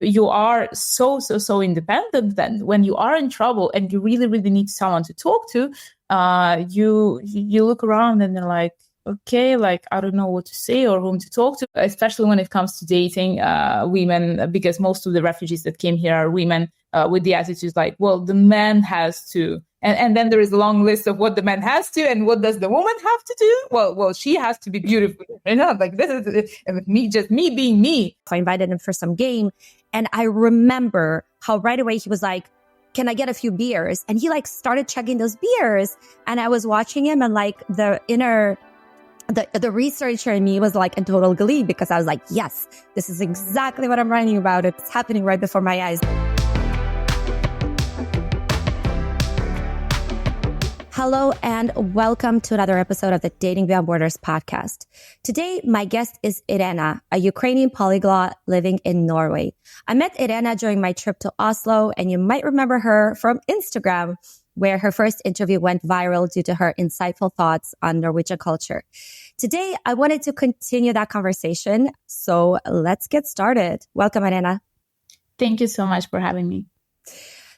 You are so independent. Then when you are in trouble and you really, really need someone to talk to, you look around and they're like, okay, like, I don't know what to say or whom to talk to, especially when it comes to dating women, because most of the refugees that came here are women with the attitudes like, well, the man has to. And then there is a long list of what the man has to and what does the woman have to do? Well, she has to be beautiful. Like this is me being me. I invited him for some game. And I remember how right away he was like, can I get a few beers? And he like started chugging those beers. And I was watching him and like the researcher in me was like in total glee because I was like, yes, this is exactly what I'm writing about. It's happening right before my eyes. Hello and welcome to another episode of the Dating Beyond Borders podcast. Today, my guest is Irena, a Ukrainian polyglot living in Norway. I met Irena during my trip to Oslo, and you might remember her from Instagram, where her first interview went viral due to her insightful thoughts on Norwegian culture. Today, I wanted to continue that conversation, so let's get started. Welcome, Irena. Thank you so much for having me.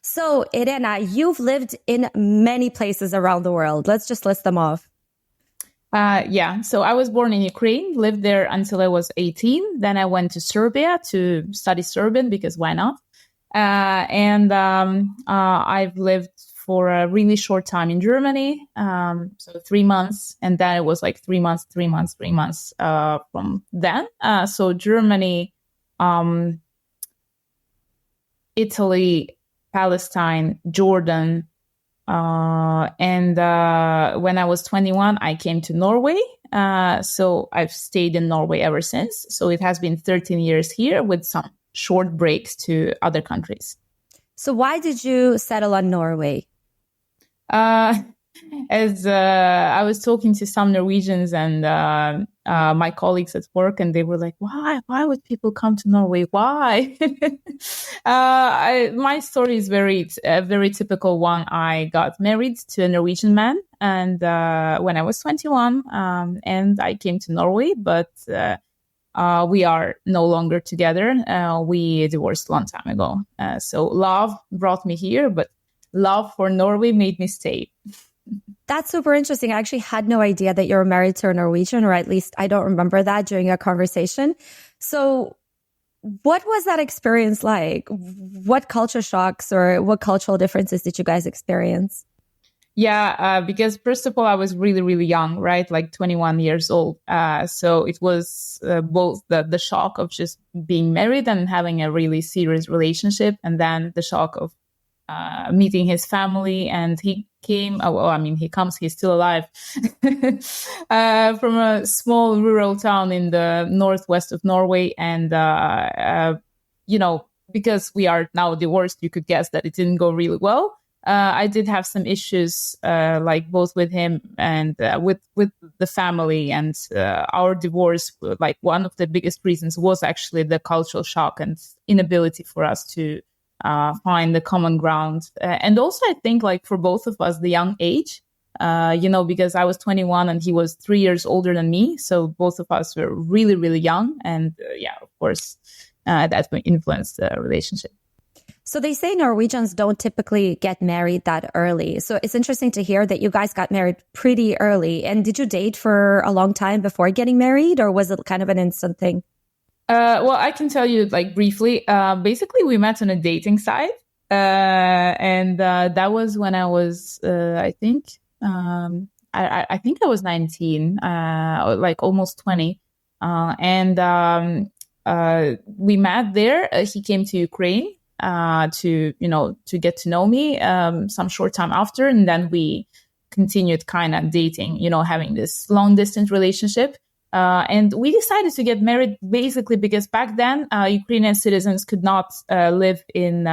So, Irena, you've lived in many places around the world. Let's just list them off. So I was born in Ukraine, lived there until I was 18. Then I went to Serbia to study Serbian because why not? I've lived for a really short time in Germany, so 3 months. And then it was like 3 months from then. So Germany, Italy, Palestine, Jordan. And when I was 21, I came to Norway. So I've stayed in Norway ever since. So it has been 13 years here with some short breaks to other countries. So why did you settle on Norway? As I was talking to some Norwegians and my colleagues at work, and they were like, why would people come to Norway? Why? My story is a very typical one. I got married to a Norwegian man and when I was 21, and I came to Norway, but we are no longer together. We divorced a long time ago. So love brought me here, but love for Norway made me stay. That's super interesting. I actually had no idea that you were married to a Norwegian, or at least I don't remember that during our conversation. So what was that experience like? What culture shocks or what cultural differences did you guys experience? Yeah, because first of all, I was really, really young, right? Like 21 years old. So it was both the shock of just being married and having a really serious relationship, and then the shock of meeting his family. And he came, he's still alive, from a small rural town in the northwest of Norway. And, because we are now divorced, you could guess that it didn't go really well. I did have some issues, like both with him and with the family, and our divorce. Like one of the biggest reasons was actually the cultural shock and inability for us to find the common ground. And also, I think like for both of us, the young age, because I was 21 and he was 3 years older than me. So both of us were really, really young. And of course, that influenced the relationship. So they say Norwegians don't typically get married that early. So it's interesting to hear that you guys got married pretty early. And did you date for a long time before getting married, or was it kind of an instant thing? Well, I can tell you like briefly. Basically, we met on a dating site, and that was when I was, I think I was 19, like almost 20, and we met there. He came to Ukraine to get to know me some short time after, and then we continued kind of dating, having this long distance relationship. And we decided to get married basically because back then Ukrainian citizens could not live in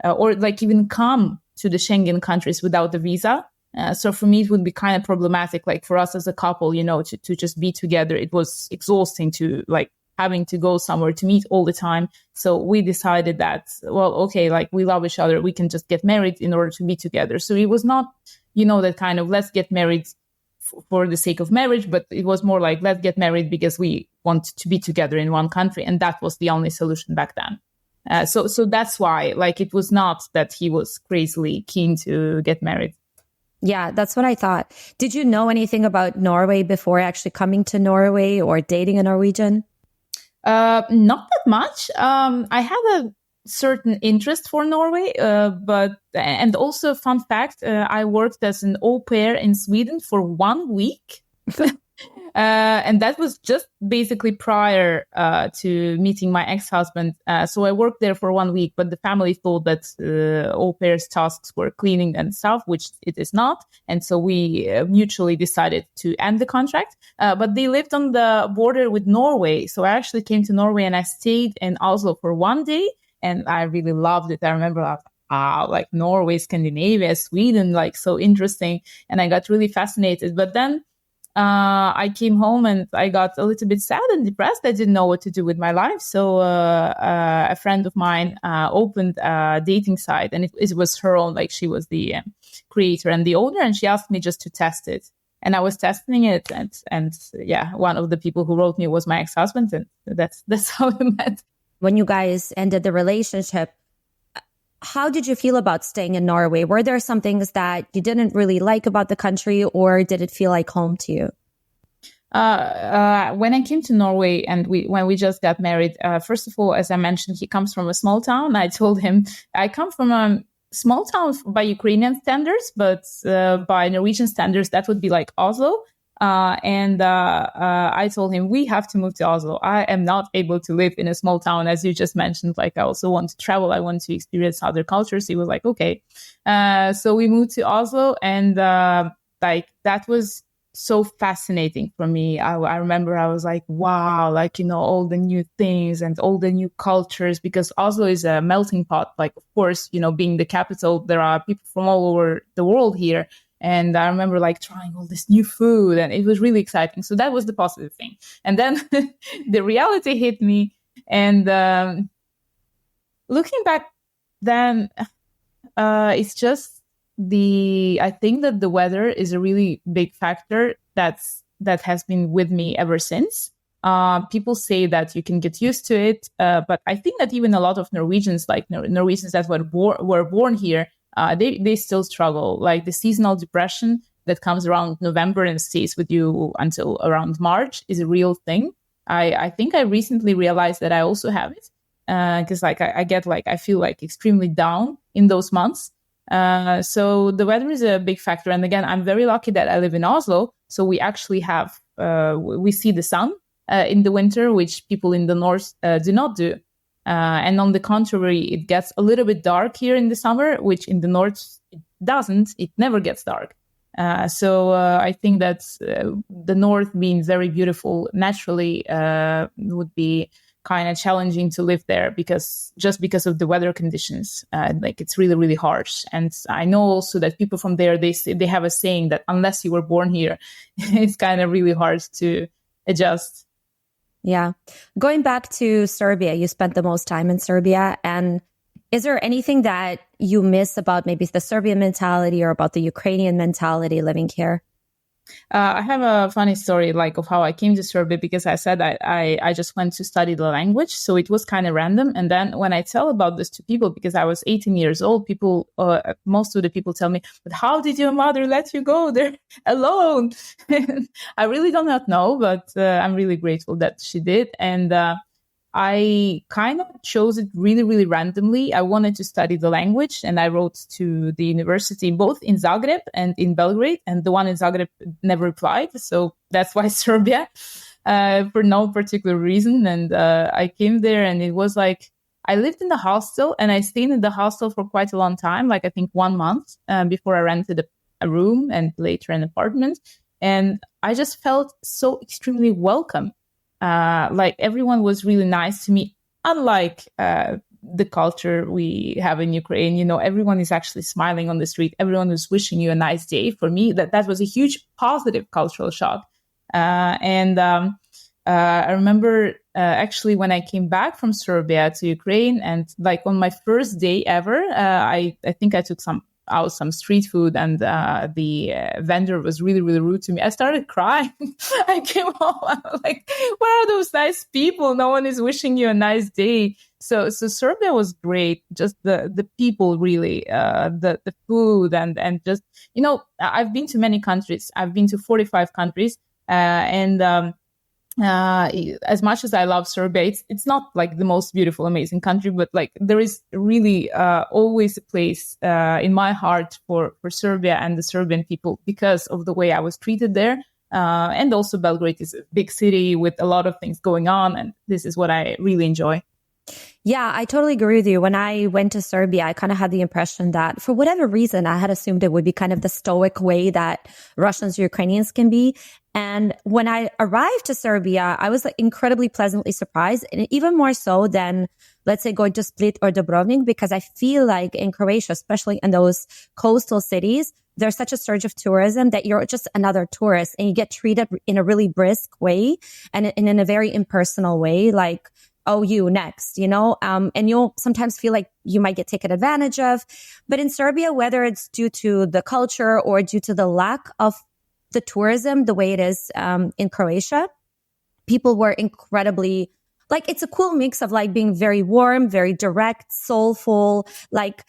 or like even come to the Schengen countries without a visa. So for me, it would be kind of problematic, like for us as a couple, to just be together. It was exhausting to like having to go somewhere to meet all the time. So we decided that, well, okay, like we love each other. We can just get married in order to be together. So it was not, that kind of let's get married for the sake of marriage, but it was more like, let's get married because we want to be together in one country. And that was the only solution back then. So that's why, like, it was not that he was crazily keen to get married. Yeah, that's what I thought. Did you know anything about Norway before actually coming to Norway or dating a Norwegian? Not that much. I had a certain interest for Norway, and also fun fact, I worked as an au pair in Sweden for 1 week. And that was just basically prior to meeting my ex-husband. So I worked there for 1 week, but the family thought that au pair's tasks were cleaning and stuff, which it is not. And so we mutually decided to end the contract. But they lived on the border with Norway. So I actually came to Norway and I stayed in Oslo for 1 day. And I really loved it. I remember like Norway, Scandinavia, Sweden, like so interesting. And I got really fascinated. But then I came home and I got a little bit sad and depressed. I didn't know what to do with my life. So a friend of mine opened a dating site, and it was her own, like she was the creator and the owner, and she asked me just to test it. And I was testing it, and yeah, one of the people who wrote me was my ex-husband, and that's how we met. When you guys ended the relationship, how did you feel about staying in Norway? Were there some things that you didn't really like about the country, or did it feel like home to you? When I came to Norway and when we just got married, first of all, as I mentioned, he comes from a small town. I told him I come from a small town by Ukrainian standards, but by Norwegian standards, that would be like Oslo. I told him we have to move to Oslo. I am not able to live in a small town, as you just mentioned. Like, I also want to travel. I want to experience other cultures. He was like, okay. So we moved to Oslo, and like that was so fascinating for me. I remember I was like, wow, like, all the new things and all the new cultures, because Oslo is a melting pot. Like, of course, being the capital, there are people from all over the world here. And I remember like trying all this new food, and it was really exciting. So that was the positive thing. And then the reality hit me. And looking back then, it's just I think that the weather is a really big factor that has been with me ever since. People say that you can get used to it. But I think that even a lot of Norwegians, like Norwegians that were born here, they still struggle. Like the seasonal depression that comes around November and stays with you until around March is a real thing. I think I recently realized that I also have it, because like I feel like extremely down in those months. So the weather is a big factor. And again, I'm very lucky that I live in Oslo. So we actually have, we see the sun in the winter, which people in the north do not do. And on the contrary, it gets a little bit dark here in the summer, which in the north it doesn't. It never gets dark. So I think that the north being very beautiful naturally would be kind of challenging to live there, because of the weather conditions. Like it's really, really harsh. And I know also that people from there, they have a saying that unless you were born here, it's kind of really hard to adjust. Yeah. Going back to Serbia, you spent the most time in Serbia. And is there anything that you miss about maybe the Serbian mentality or about the Ukrainian mentality living here? I have a funny story like of how I came to Serbia, because I said I just went to study the language. So it was kind of random. And then when I tell about this to people, because I was 18 years old, most of the people tell me, but how did your mother let you go there alone? I really do not know, but I'm really grateful that she did. And I kind of chose it really, really randomly. I wanted to study the language, and I wrote to the university both in Zagreb and in Belgrade, and the one in Zagreb never replied. So that's why Serbia, for no particular reason. And I came there, and it was like, I lived in the hostel, and I stayed in the hostel for quite a long time, like I think 1 month before I rented a room and later an apartment. And I just felt so extremely welcome. Like everyone was really nice to me, unlike the culture we have in Ukraine. Everyone is actually smiling on the street. Everyone is wishing you a nice day. For me, that was a huge positive cultural shock. I remember actually when I came back from Serbia to Ukraine, and like on my first day ever, I think I took some street food, and the vendor was really, really rude to me. I started crying. I came home. I was like, where are those nice people? No one is wishing you a nice day. So Serbia was great. Just the people, really, the food, and just, I've been to many countries. I've been to 45 countries, and as much as I love Serbia, it's not like the most beautiful, amazing country, but like there is really always a place in my heart for Serbia and the Serbian people because of the way I was treated there. And also Belgrade is a big city with a lot of things going on, and this is what I really enjoy. Yeah, I totally agree with you. When I went to Serbia, I kind of had the impression that for whatever reason, I had assumed it would be kind of the stoic way that Russians or Ukrainians can be. And when I arrived to Serbia, I was like incredibly pleasantly surprised, and even more so than, let's say, going to Split or Dubrovnik, because I feel like in Croatia, especially in those coastal cities, there's such a surge of tourism that you're just another tourist and you get treated in a really brisk way and in a very impersonal way, like, oh, you next, and you'll sometimes feel like you might get taken advantage of. But in Serbia, whether it's due to the culture or due to the lack of the tourism, the way it is in Croatia, people were incredibly, like, it's a cool mix of like being very warm, very direct, soulful, like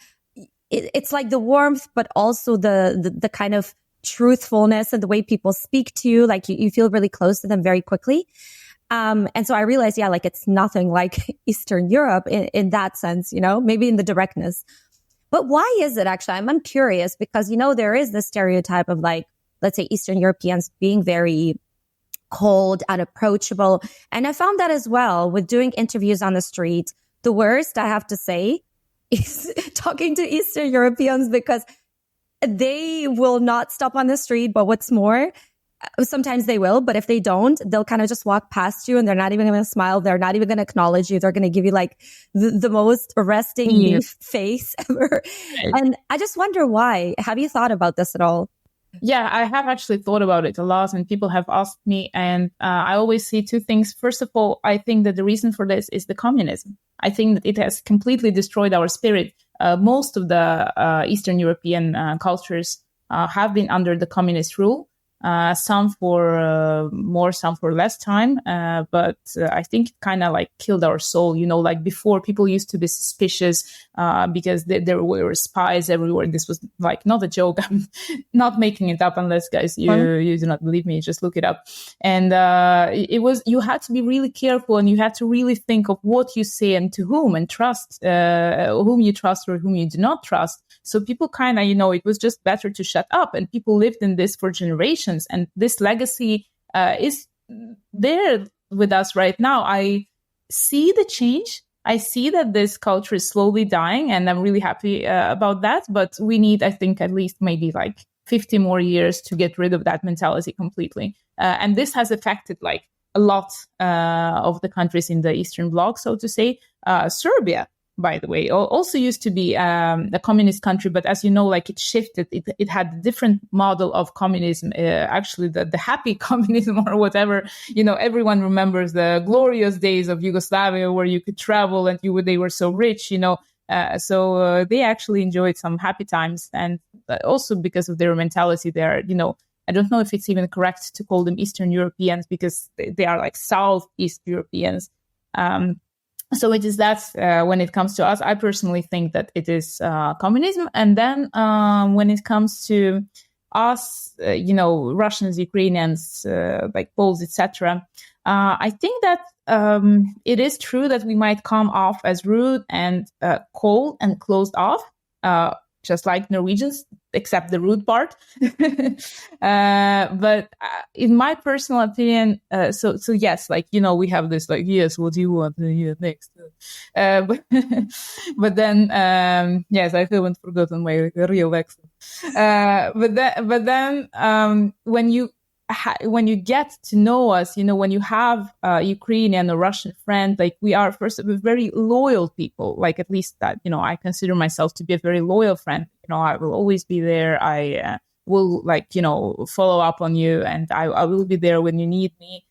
it's like the warmth, but also the kind of truthfulness and the way people speak to you, like you feel really close to them very quickly. And so I realized, yeah, like it's nothing like Eastern Europe in that sense, maybe in the directness. But why is it actually? I'm curious because, there is this stereotype of like, let's say Eastern Europeans being very cold, unapproachable. And I found that as well with doing interviews on the street. The worst, I have to say, is talking to Eastern Europeans because they will not stop on the street. But what's more, sometimes they will, but if they don't, they'll kind of just walk past you and they're not even going to smile. They're not even going to acknowledge you. They're going to give you like the most resting face ever. Right. And I just wonder why. Have you thought about this at all? Yeah, I have actually thought about it a lot, and people have asked me, and I always see two things. First of all, I think that the reason for this is the communism. I think that it has completely destroyed our spirit. Most of the Eastern European cultures have been under the communist rule. Some for more, some for less time. But I think it kind of like killed our soul. Like before, people used to be suspicious because there were spies everywhere. This was like not a joke. I'm not making it up unless, guys, you do not believe me. Just look it up. And you had to be really careful, and you had to really think of what you say and to whom, and trust whom you trust or whom you do not trust. So people kind of, it was just better to shut up, and people lived in this for generations. And this legacy is there with us right now. I see the change. I see that this culture is slowly dying, and I'm really happy about that. But we need, I think, at least maybe like 50 more years to get rid of that mentality completely. And this has affected like a lot of the countries in the Eastern Bloc, so to say. Serbia, by the way, also used to be a communist country, but as you know, like it shifted. It had a different model of communism, actually the happy communism or whatever. Everyone remembers the glorious days of Yugoslavia where you could travel and they were so rich, so they actually enjoyed some happy times. And also because of their mentality, they're, I don't know if it's even correct to call them Eastern Europeans because they are like Southeast Europeans. So it is that when it comes to us, I personally think that it is communism. And then when it comes to us, Russians, Ukrainians, like Poles, etc., I think that it is true that we might come off as rude and cold and closed off, just like Norwegians, except the rude part. But in my personal opinion, so yes, like, we have this like, yes, what do you want to hear next? But then, yes, I haven't forgotten my real accent. But then, when you get to know us, when you have a Ukrainian or Russian friend, like we are first of all very loyal people, like at least that, I consider myself to be a very loyal friend. I will always be there. I will follow up on you, and I will be there when you need me.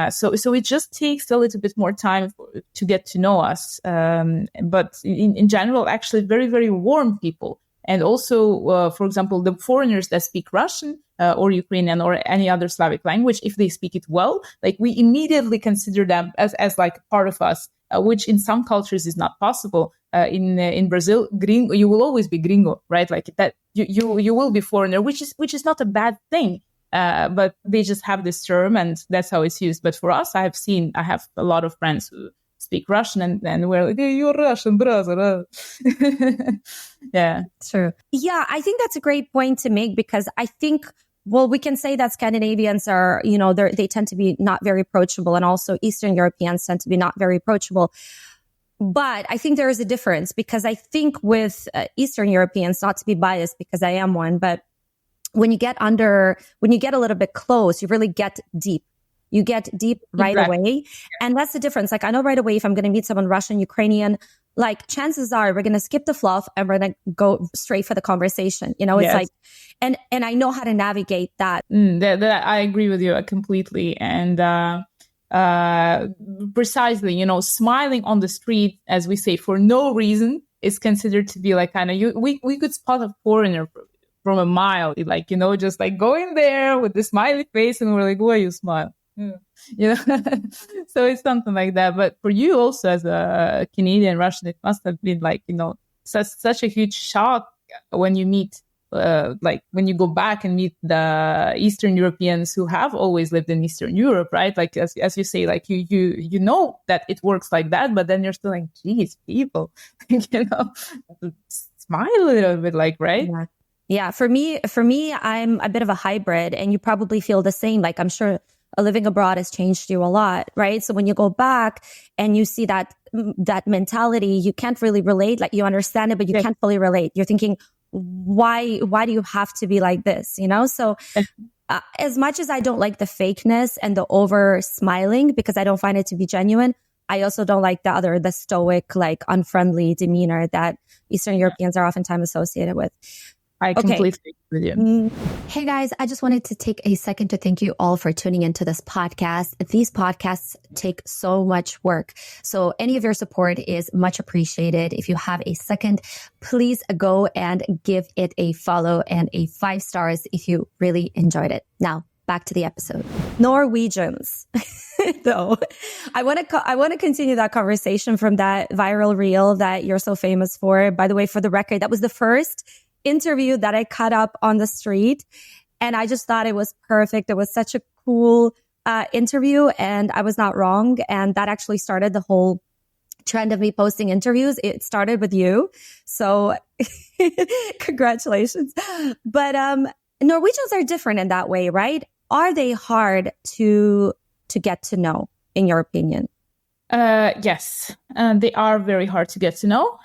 So it just takes a little bit more time to get to know us. But in general, actually very, very warm people. And also, for example, the foreigners that speak Russian or Ukrainian or any other Slavic language, if they speak it well, like we immediately consider them as like part of us. which in some cultures is not possible. In Brazil, gringo, you will always be gringo, right? Like that, you will be foreigner, which is not a bad thing. But they just have this term, and that's how it's used. But for us, I have a lot of friends who speak Russian, and we're like, hey, you're Russian, brother. Yeah. True. Yeah, I think that's a great point to make, because I think, well, we can say that Scandinavians are, they tend to be not very approachable, and also Eastern Europeans tend to be not very approachable. But I think there is a difference, because I think with Eastern Europeans, not to be biased because I am one, but when you get a little bit close, you really get deep. You get deep right away. And that's the difference. Like, I know right away if I'm going to meet someone Russian, Ukrainian, like chances are we're going to skip the fluff and we're going to go straight for the conversation. It's like, and I know how to navigate that. I agree with you completely. And precisely, smiling on the street, as we say, for no reason is considered to be like kind of, we could spot a foreigner from a mile, like, just like going there with the smiley face, and we're like, why you smile? Yeah. So it's something like that. But for you also, as a Canadian Russian, it must have been like, such a huge shock when you meet, like when you go back and meet the Eastern Europeans who have always lived in Eastern Europe, right? Like, as you say, like you know that it works like that, but then you're still like, geez, people, smile a little bit, like, right? Yeah. Yeah. For me, I'm a bit of a hybrid, and you probably feel the same. Like, I'm sure living abroad has changed you a lot, right? So when you go back and you see that mentality, you can't really relate. Like, you understand it, but you can't fully relate. You're thinking, why do you have to be like this? So as much as I don't like the fakeness and the over smiling, because I don't find it to be genuine, I also don't like the stoic, like unfriendly demeanor that Eastern Europeans are oftentimes associated with. I completely agree with you. Hey guys, I just wanted to take a second to thank you all for tuning into this podcast. These podcasts take so much work, so any of your support is much appreciated. If you have a second, please go and give it a follow and a 5 stars if you really enjoyed it. Now, back to the episode. Norwegians. Though, I want to continue that conversation from that viral reel that you're so famous for. By the way, for the record, that was the first interview that I cut up on the street, and I just thought it was perfect. It was such a cool interview, and I was not wrong. And that actually started the whole trend of me posting interviews. It started with you, so congratulations. But Norwegians are different in that way, right? Are they hard to get to know, in your opinion? Yes, they are very hard to get to know.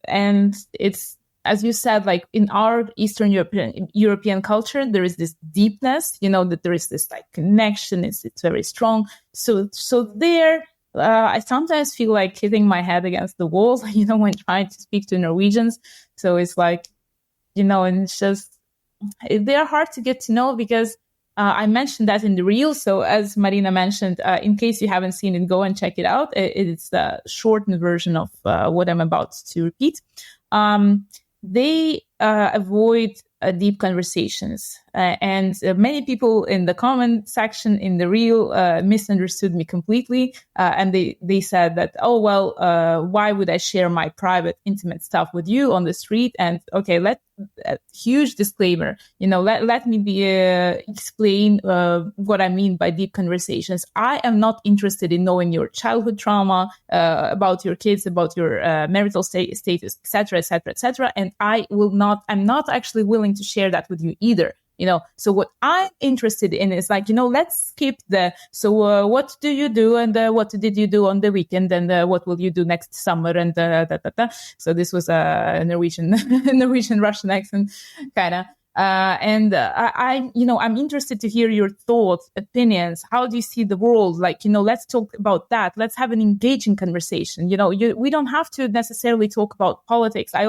And it's, as you said, like in our Eastern European culture, there is this deepness, that there is this like connection. It's very strong. So there, I sometimes feel like hitting my head against the walls, when trying to speak to Norwegians. So it's like, and it's just, they are hard to get to know because I mentioned that in the reel. So as Marina mentioned, in case you haven't seen it, go and check it out. It's the shortened version of what I'm about to repeat. They avoid deep conversations. And many people in the comment section in the reel misunderstood me completely. And they said that, oh, well, why would I share my private, intimate stuff with you on the street? And okay, huge disclaimer, let me explain what I mean by deep conversations. I am not interested in knowing your childhood trauma, about your kids, about your marital status, etc., etc., etc. And I'm not actually willing to share that with you either. So what I'm interested in is like, let's skip so what do you do, and what did you do on the weekend, and what will you do next summer, and So this was a Norwegian Russian accent kind of. And I'm interested to hear your thoughts, opinions. How do you see the world? Like, let's talk about that. Let's have an engaging conversation. We don't have to necessarily talk about politics. I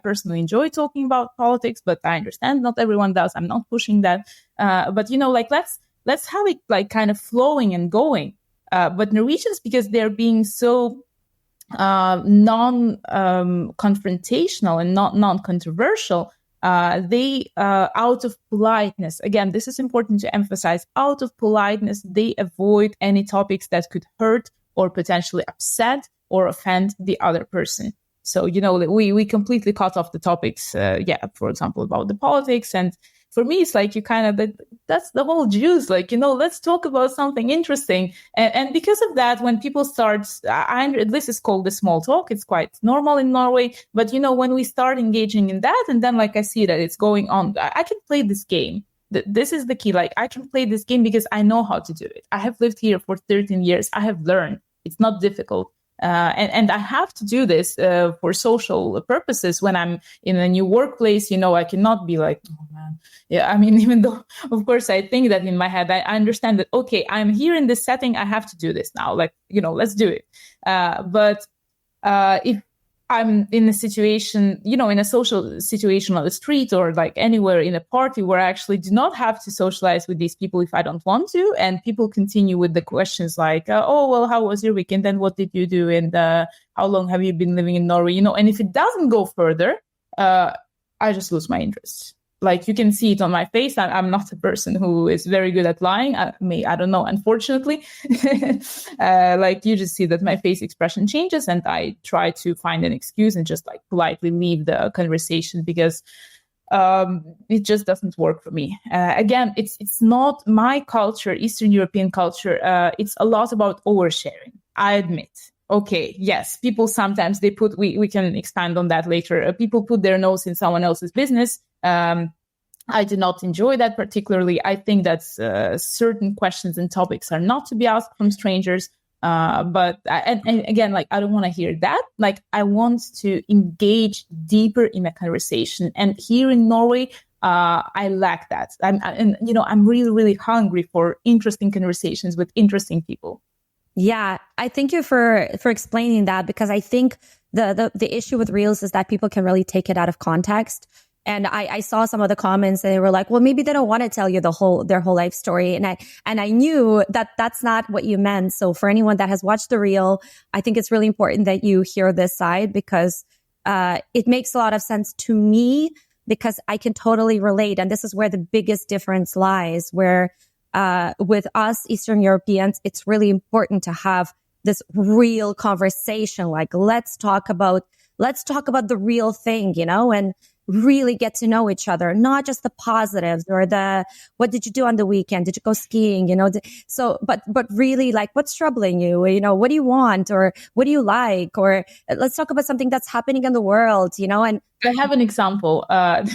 personally enjoy talking about politics, but I understand not everyone does. I'm not pushing that. But let's have it like kind of flowing and going. But Norwegians, because they're being so non-confrontational and not non-controversial, they out of politeness, again, this is important to emphasize, out of politeness, they avoid any topics that could hurt or potentially upset or offend the other person. So, we completely cut off the topics, for example, about the politics. And for me, it's like that's the whole juice. Like, let's talk about something interesting. And because of that, when people start, this is called the small talk. It's quite normal in Norway. But, when we start engaging in that, and then like I see that it's going on, I can play this game. This is the key. Like, I can play this game because I know how to do it. I have lived here for 13 years. I have learned. It's not difficult. And I have to do this for social purposes. When I'm in a new workplace, I cannot be like, oh man. Yeah, I mean, even though, of course, I think that in my head, I understand that, okay, I'm here in this setting. I have to do this now. Like, let's do it. But if I'm in a situation, in a social situation on the street or like anywhere in a party where I actually do not have to socialize with these people if I don't want to, and people continue with the questions like, oh, well, how was your weekend? And what did you do? And how long have you been living in Norway? And if it doesn't go further, I just lose my interest. Like, you can see it on my face. I'm not a person who is very good at lying. I don't know, unfortunately. Like, you just see that my face expression changes, and I try to find an excuse and just like politely leave the conversation because it just doesn't work for me. Again, it's not my culture, Eastern European culture. It's a lot about oversharing, I admit. Okay, yes, people sometimes we can expand on that later. People put their nose in someone else's business. I do not enjoy that particularly. I think that certain questions and topics are not to be asked from strangers. But again, like, I don't want to hear that. Like, I want to engage deeper in a conversation. And here in Norway, I lack that. I'm really, really hungry for interesting conversations with interesting people. Yeah, I thank you for explaining that, because I think the issue with Reels is that people can really take it out of context. And I saw some of the comments and they were like, well, maybe they don't want to tell you their whole life story. And I knew that that's not what you meant. So for anyone that has watched the Reel, I think it's really important that you hear this side, because it makes a lot of sense to me, because I can totally relate. And this is where the biggest difference lies, where with us Eastern Europeans, it's really important to have this real conversation. Like, let's talk about the real thing, and really get to know each other, not just the positives or what did you do on the weekend? Did you go skiing? But really, like, what's troubling you? What do you want, or what do you like? Or let's talk about something that's happening in the world, and I have an example.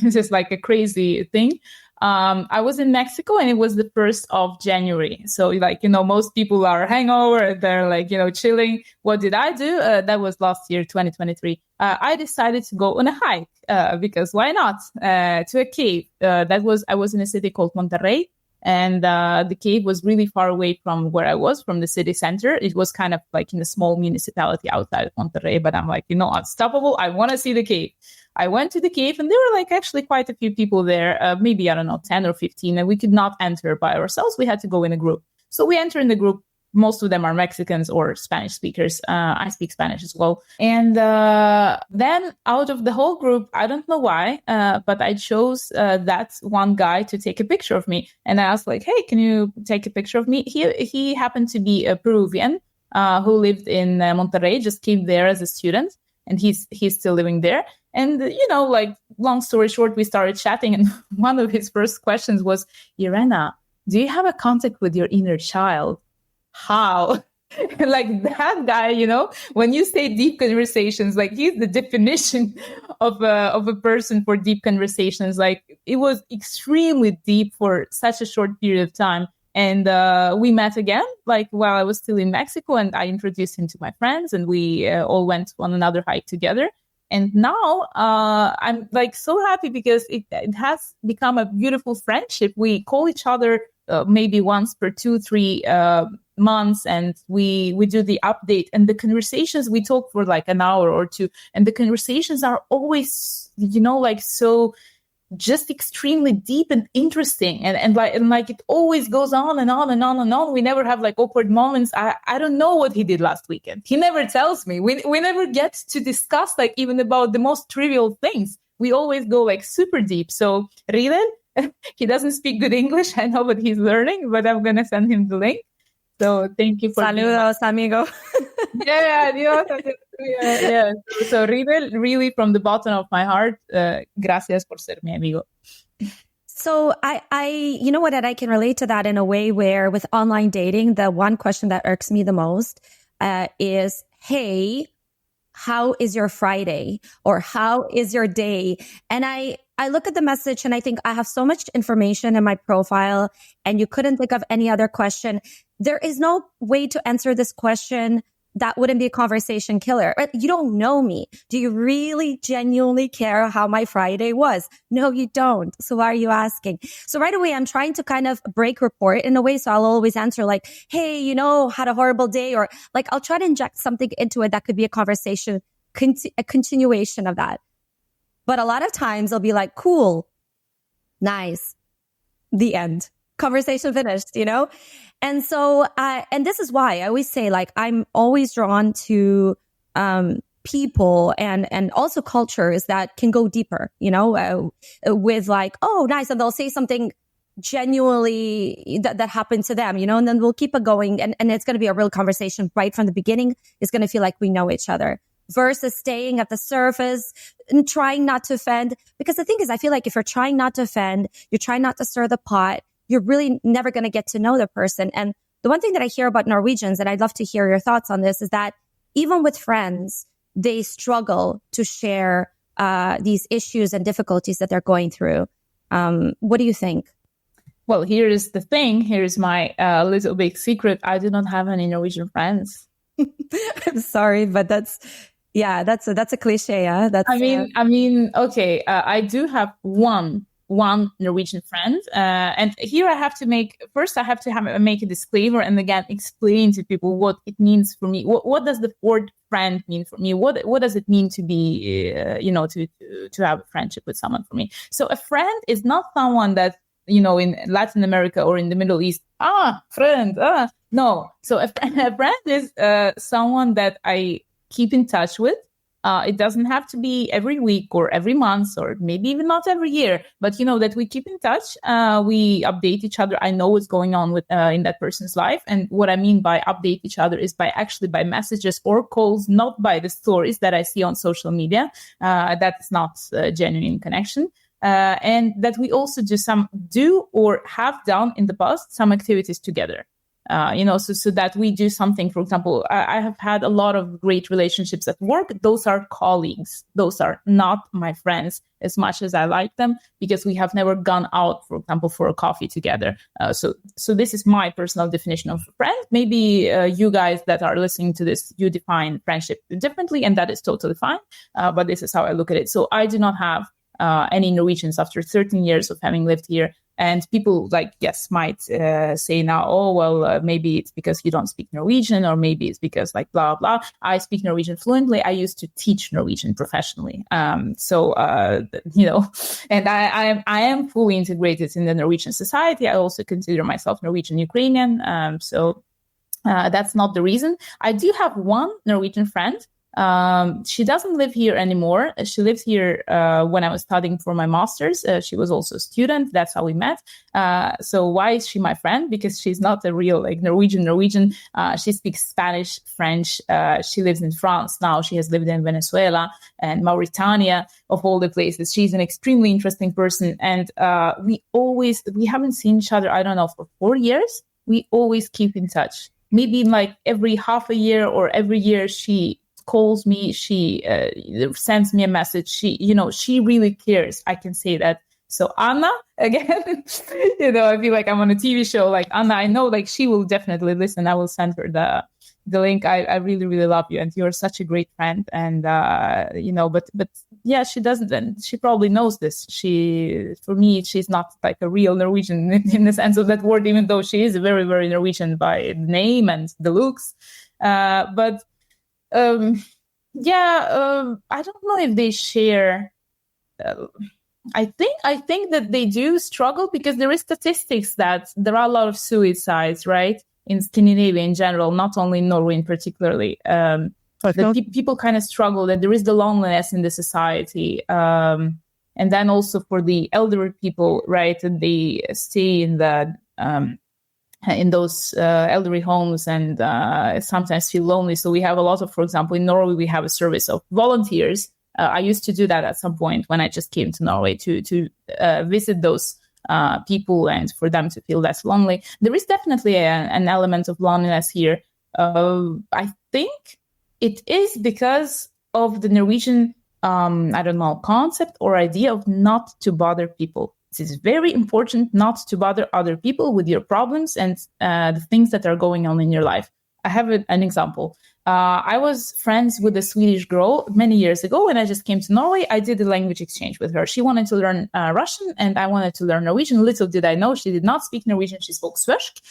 This is like a crazy thing. I was in Mexico and it was the 1st of January. So like, most people are hangover. They're like, chilling. What did I do? That was last year, 2023. I decided to go on a hike, because why not? To a cave. I was in a city called Monterrey. And the cave was really far away from where I was, from the city center. It was kind of like in a small municipality outside of Monterrey. But I'm like, unstoppable. I want to see the cave. I went to the cave and there were like actually quite a few people there, maybe, I don't know, 10 or 15. And we could not enter by ourselves. We had to go in a group. So we enter in the group. Most of them are Mexicans or Spanish speakers. I speak Spanish as well. And then out of the whole group, I don't know why, but I chose that one guy to take a picture of me. And I asked like, hey, can you take a picture of me? He happened to be a Peruvian who lived in Monterrey, just came there as a student. And he's still living there. And, like, long story short, we started chatting. And one of his first questions was, Irena, do you have a contact with your inner child? How? Like that guy, when you say deep conversations, like he's the definition of a person for deep conversations. Like, it was extremely deep for such a short period of time. And we met again, like while I was still in Mexico, and I introduced him to my friends, and we all went on another hike together. And now I'm like so happy because it has become a beautiful friendship. We call each other maybe once per 2-3 months, and we do the update, and the conversations, we talk for like an hour or two, and the conversations are always, like so just extremely deep and interesting, and like it always goes on and on and on and on. We never have like awkward moments. I don't know what he did last weekend. He never tells me. We never get to discuss like even about the most trivial things. We always go like super deep. So Rilen, he doesn't speak good English, I know, but he's learning, but I'm gonna send him the link. So thank you for Saludos, amigo. yeah, yeah. So really from the bottom of my heart, gracias por ser mi amigo. So you know what, I can relate to that in a way where with online dating, the one question that irks me the most is, hey, how is your Friday? Or how is your day? And I look at the message and I think I have so much information in my profile and you couldn't think of any other question. There is no way to answer this question that wouldn't be a conversation killer. You don't know me. Do you really genuinely care how my Friday was? No, you don't. So why are you asking? So right away, I'm trying to kind of break rapport in a way. So I'll always answer like, hey, had a horrible day, or like I'll try to inject something into it that could be a conversation, a continuation of that. But a lot of times they'll be like, cool, nice, the end. Conversation finished, And so, and this is why I always say, like, I'm always drawn to, people and also cultures that can go deeper, with like, oh, nice. And they'll say something genuinely that happened to them, and then we'll keep it going. And it's going to be a real conversation right from the beginning. It's going to feel like we know each other versus staying at the surface and trying not to offend. Because the thing is, I feel like if you're trying not to offend, you're trying not to stir the pot, you're really never going to get to know the person. And the one thing that I hear about Norwegians, and I'd love to hear your thoughts on this, is that even with friends, they struggle to share these issues and difficulties that they're going through. What do you think? Well, here is the thing. Here's my little big secret. I do not have any Norwegian friends. I'm sorry, but that's a cliche. Yeah? I mean, okay. I do have one Norwegian friend. And here I have to make a disclaimer and again explain to people what it means for me. What does the word friend mean for me? What does it mean to be, to have a friendship with someone for me? So a friend is not someone that, in Latin America or in the Middle East, friend, no. So a friend is someone that I keep in touch with. It doesn't have to be every week or every month or maybe even not every year, but that we keep in touch. We update each other. I know what's going on with in that person's life. And what I mean by update each other is by messages or calls, not by the stories that I see on social media. That's not a genuine connection. And that we also do or have done in the past some activities together. So that we do something. For example, I have had a lot of great relationships at work. Those are colleagues. Those are not my friends as much as I like them because we have never gone out, for example, for a coffee together. So this is my personal definition of a friend. Maybe you guys that are listening to this, you define friendship differently, and that is totally fine. But this is how I look at it. So I do not have any Norwegians after 13 years of having lived here. And people might say now, oh, well, maybe it's because you don't speak Norwegian, or maybe it's because blah, blah. I speak Norwegian fluently. I used to teach Norwegian professionally. And I am fully integrated in the Norwegian society. I also consider myself Norwegian Ukrainian. So that's not the reason. I do have one Norwegian friend. She doesn't live here anymore. She lived here when I was studying for my master's. She was also a student. That's how we met. So why is she my friend? Because she's not a real Norwegian. She speaks Spanish, French. She lives in France now. She has lived in Venezuela and Mauritania, of all the places. She's an extremely interesting person. And we haven't seen each other, I don't know, for 4 years. We always keep in touch. Maybe every half a year or every year she calls me, she sends me a message. She really cares. I can say that. So Anna, again, I feel like I'm on a TV show. Like Anna, I know she will definitely listen. I will send her the link. I really, really love you. And you're such a great friend. And, but yeah, she doesn't, and she probably knows this. For me, she's not a real Norwegian in the sense of that word, even though she is very, very Norwegian by the name and the looks. I don't know if they share. I think that they do struggle because there is statistics that there are a lot of suicides, right, in Scandinavia in general, not only in Norway in particularly. People kind of struggle, that there is the loneliness in the society, and then also for the elderly people, right, and they stay in the in those elderly homes and sometimes feel lonely. So we have a lot of, for example, in Norway, we have a service of volunteers. I used to do that at some point when I just came to Norway to visit those people and for them to feel less lonely. There is definitely an element of loneliness here. I think it is because of the Norwegian, concept or idea of not to bother people. It is very important not to bother other people with your problems and the things that are going on in your life. I have an example. I was friends with a Swedish girl many years ago when I just came to Norway. I did a language exchange with her. She wanted to learn Russian and I wanted to learn Norwegian. Little did I know she did not speak Norwegian. She spoke Svensk,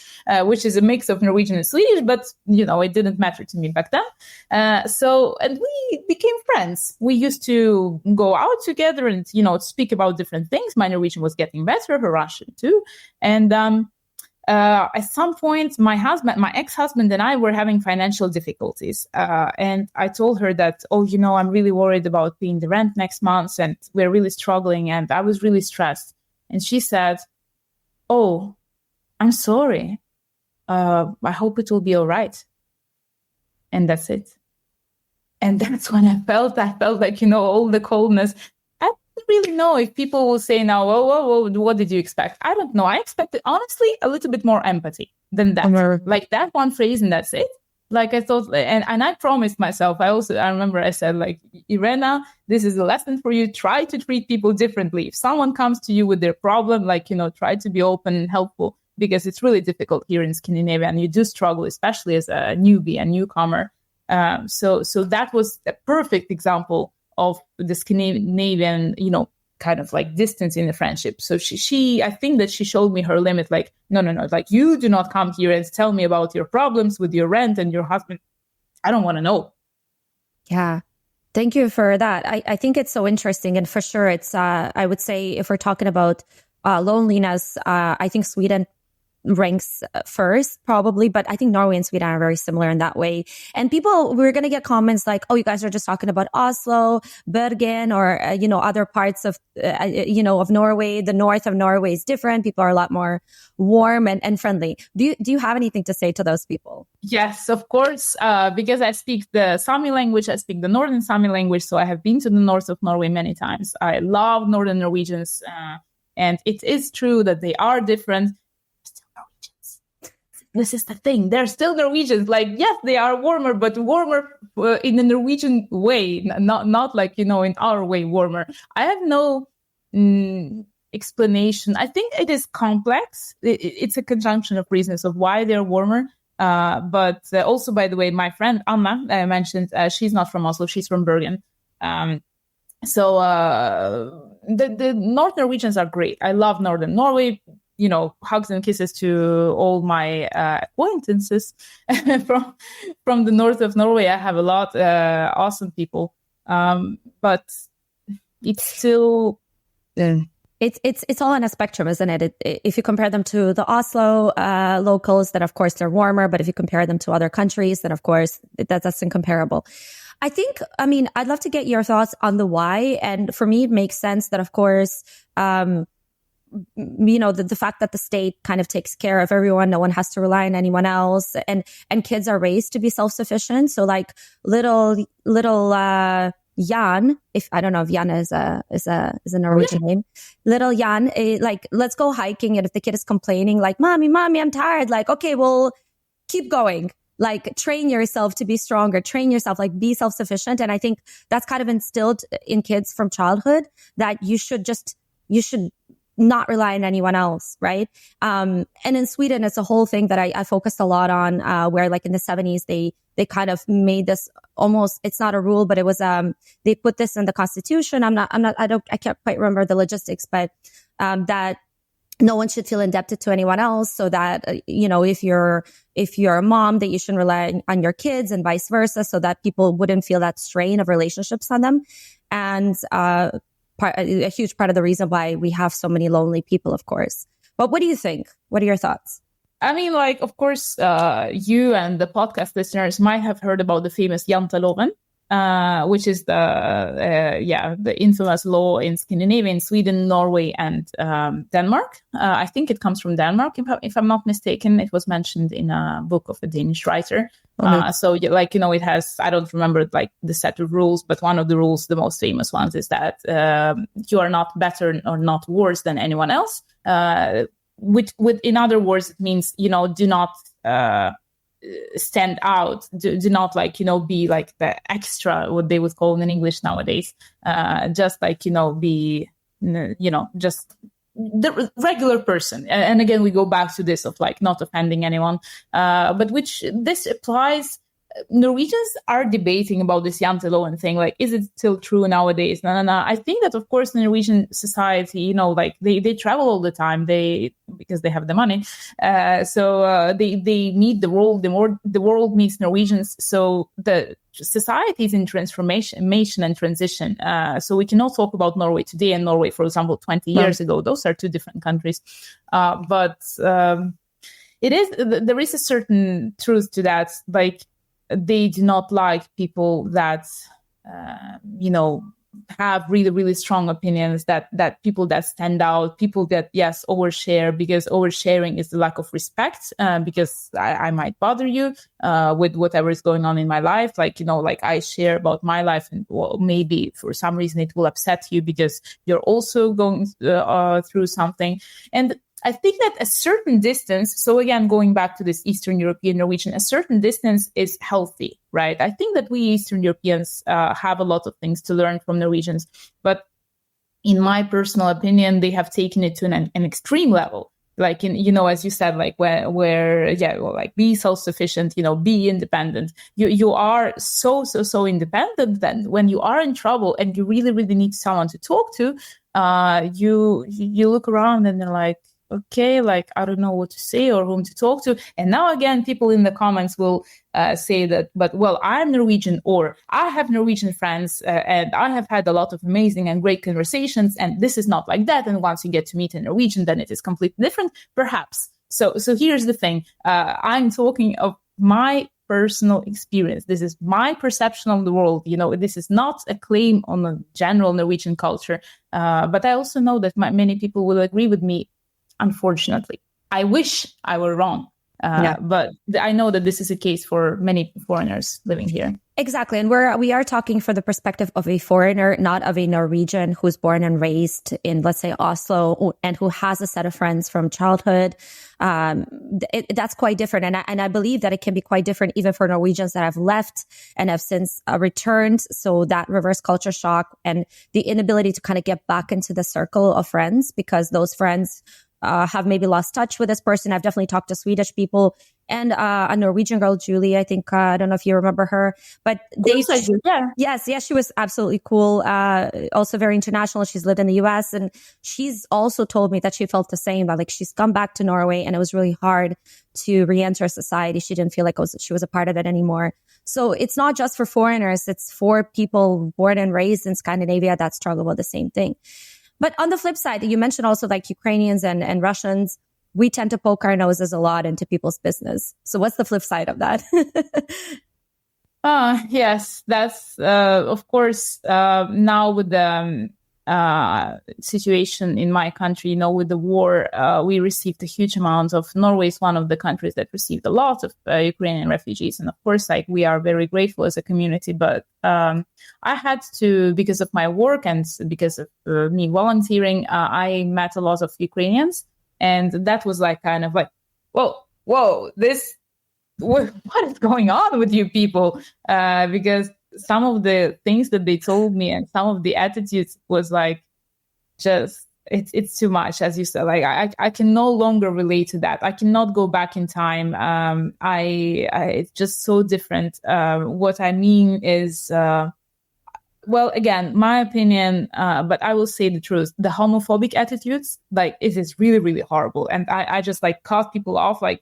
which is a mix of Norwegian and Swedish, but, it didn't matter to me back then. And we became friends. We used to go out together and, speak about different things. My Norwegian was getting better, her Russian too. And at some point, my ex-husband and I were having financial difficulties. And I told her that, I'm really worried about paying the rent next month and we're really struggling and I was really stressed. And she said, "Oh, I'm sorry. I hope it will be all right." And that's it. And that's when I felt like, all the coldness. I don't really know if people will say now, "Whoa, what did you expect?" I don't know. I expected, honestly, a little bit more empathy than that. Like that one phrase and that's it. Like I thought, and I promised myself, I remember I said, like, "Irena, this is a lesson for you. Try to treat people differently. If someone comes to you with their problem, try to be open and helpful because it's really difficult here in Scandinavia and you do struggle, especially as a newbie, a newcomer." So that was a perfect example of the Scandinavian, kind of like distance in the friendship. So I think that she showed me her limit. Like, no, like you do not come here and tell me about your problems with your rent and your husband. I don't want to know. Yeah. Thank you for that. I think it's so interesting. And for sure, it's, I would say if we're talking about loneliness, I think Sweden ranks first probably, but I think Norway and Sweden are very similar in that way. And we're going to get comments like, "Oh, you guys are just talking about Oslo, Bergen, or, other parts of, of Norway. The north of Norway is different. People are a lot more warm and friendly." Do you have anything to say to those people? Yes, of course. Because I speak the Sami language, I speak the Northern Sami language. So I have been to the north of Norway many times. I love Northern Norwegians. And it is true that they are different. This is the thing. They're still Norwegians. Like, yes, they are warmer, but warmer in a Norwegian way, not like, in our way warmer. I have no explanation. I think it is complex. It's a conjunction of reasons of why they're warmer. But also, by the way, my friend Anna, I mentioned, she's not from Oslo. She's from Bergen. So the North Norwegians are great. I love Northern Norway. Hugs and kisses to all my acquaintances from the north of Norway. I have a lot awesome people, but it's still it's all on a spectrum, isn't it? If you compare them to the Oslo locals, then of course they're warmer. But if you compare them to other countries, then of course that's incomparable. I'd love to get your thoughts on the why. And for me, it makes sense that, of course, the fact that the state kind of takes care of everyone, no one has to rely on anyone else, and kids are raised to be self-sufficient. So like little Jan, if I don't know if Jan is a Norwegian name, little Jan, like, let's go hiking, and if the kid is complaining like, mommy, I'm tired, like, okay, well, keep going. Like, train yourself to be stronger, train yourself, like, be self-sufficient. And I think that's kind of instilled in kids from childhood, that you should not rely on anyone else, right? And in Sweden, it's a whole thing that I focused a lot on, where like in the 70s, they kind of made this almost, it's not a rule, but it was, they put this in the constitution. I can't quite remember the logistics, but, that no one should feel indebted to anyone else, so that, if you're a mom, that you shouldn't rely on your kids and vice versa, so that people wouldn't feel that strain of relationships on them. And, a huge part of the reason why we have so many lonely people, of course. But what do you think? What are your thoughts? Of course, you and the podcast listeners might have heard about the famous Janteloven. which is the infamous law in Scandinavia, in Sweden, Norway, and Denmark. I think it comes from Denmark, if I'm not mistaken. It was mentioned in a book of a Danish writer. So it has, I don't remember like the set of rules, but one of the rules, the most famous ones, is that you are not better or not worse than anyone else. With in other words, it means, do not stand out, do not be like the extra, what they would call in English nowadays, just be just the regular person. And again, we go back to this of like not offending anyone, but which this applies. Norwegians are debating about this janteloven thing. Like, is it still true nowadays? No. I think that, of course, the Norwegian society, they travel all the time. Because they have the money. So they need the world. The world needs Norwegians. So the society is in transformation and transition. So we cannot talk about Norway today and Norway, for example, 20 years ago. Those are two different countries. But there is a certain truth to that. Like, they do not like people that, have really, really strong opinions, that people that stand out, people that, yes, overshare, because oversharing is the lack of respect, because I might bother you with whatever is going on in my life. Like, I share about my life, and maybe for some reason it will upset you because you're also going through something. And I think that a certain distance, so again, going back to this Eastern European Norwegian, a certain distance is healthy, right? I think that we Eastern Europeans have a lot of things to learn from Norwegians, but in my personal opinion, they have taken it to an extreme level. Like, as you said, like be self-sufficient, be independent. You are so independent that when you are in trouble and you really, really need someone to talk to, you look around and they're like, okay, like, I don't know what to say or whom to talk to. And now again, people in the comments will say that, but well, I'm Norwegian, or I have Norwegian friends, and I have had a lot of amazing and great conversations, and this is not like that. And once you get to meet a Norwegian, then it is completely different, perhaps. So here's the thing. I'm talking of my personal experience. This is my perception of the world. This is not a claim on the general Norwegian culture. But I also know that many people will agree with me. Unfortunately, I wish I were wrong, but I know that this is a case for many foreigners living here. Exactly. And we are talking from the perspective of a foreigner, not of a Norwegian who's born and raised in, let's say, Oslo, and who has a set of friends from childhood. That's quite different. And I believe that it can be quite different even for Norwegians that have left and have since returned. So that reverse culture shock and the inability to kind of get back into the circle of friends, because those friends have maybe lost touch with this person. I've definitely talked to Swedish people and a Norwegian girl, Julie. I think, I don't know if you remember her, but yes, she was absolutely cool. Also very international. She's lived in the US, and she's also told me that she felt the same, that like she's come back to Norway and it was really hard to re-enter society. She didn't feel like she was a part of it anymore. So it's not just for foreigners, it's for people born and raised in Scandinavia that struggle with the same thing. But on the flip side, you mentioned also like Ukrainians and Russians, we tend to poke our noses a lot into people's business. So what's the flip side of that? Yes, that's, of course, now with the situation in my country, with the war, we received a huge amount of, Norway is one of the countries that received a lot of Ukrainian refugees. And of course, like, we are very grateful as a community, but I had to, because of my work and because of me volunteering, I met a lot of Ukrainians. And that was like, kind of like, whoa, what is going on with you people? Because some of the things that they told me and some of the attitudes was like, just, it's too much, as you said. Like, I can no longer relate to that. I cannot go back in time. It's just so different. What I mean is, well, again, my opinion, but I will say the truth. The homophobic attitudes, like, it is really, really horrible. And I just like cut people off, like,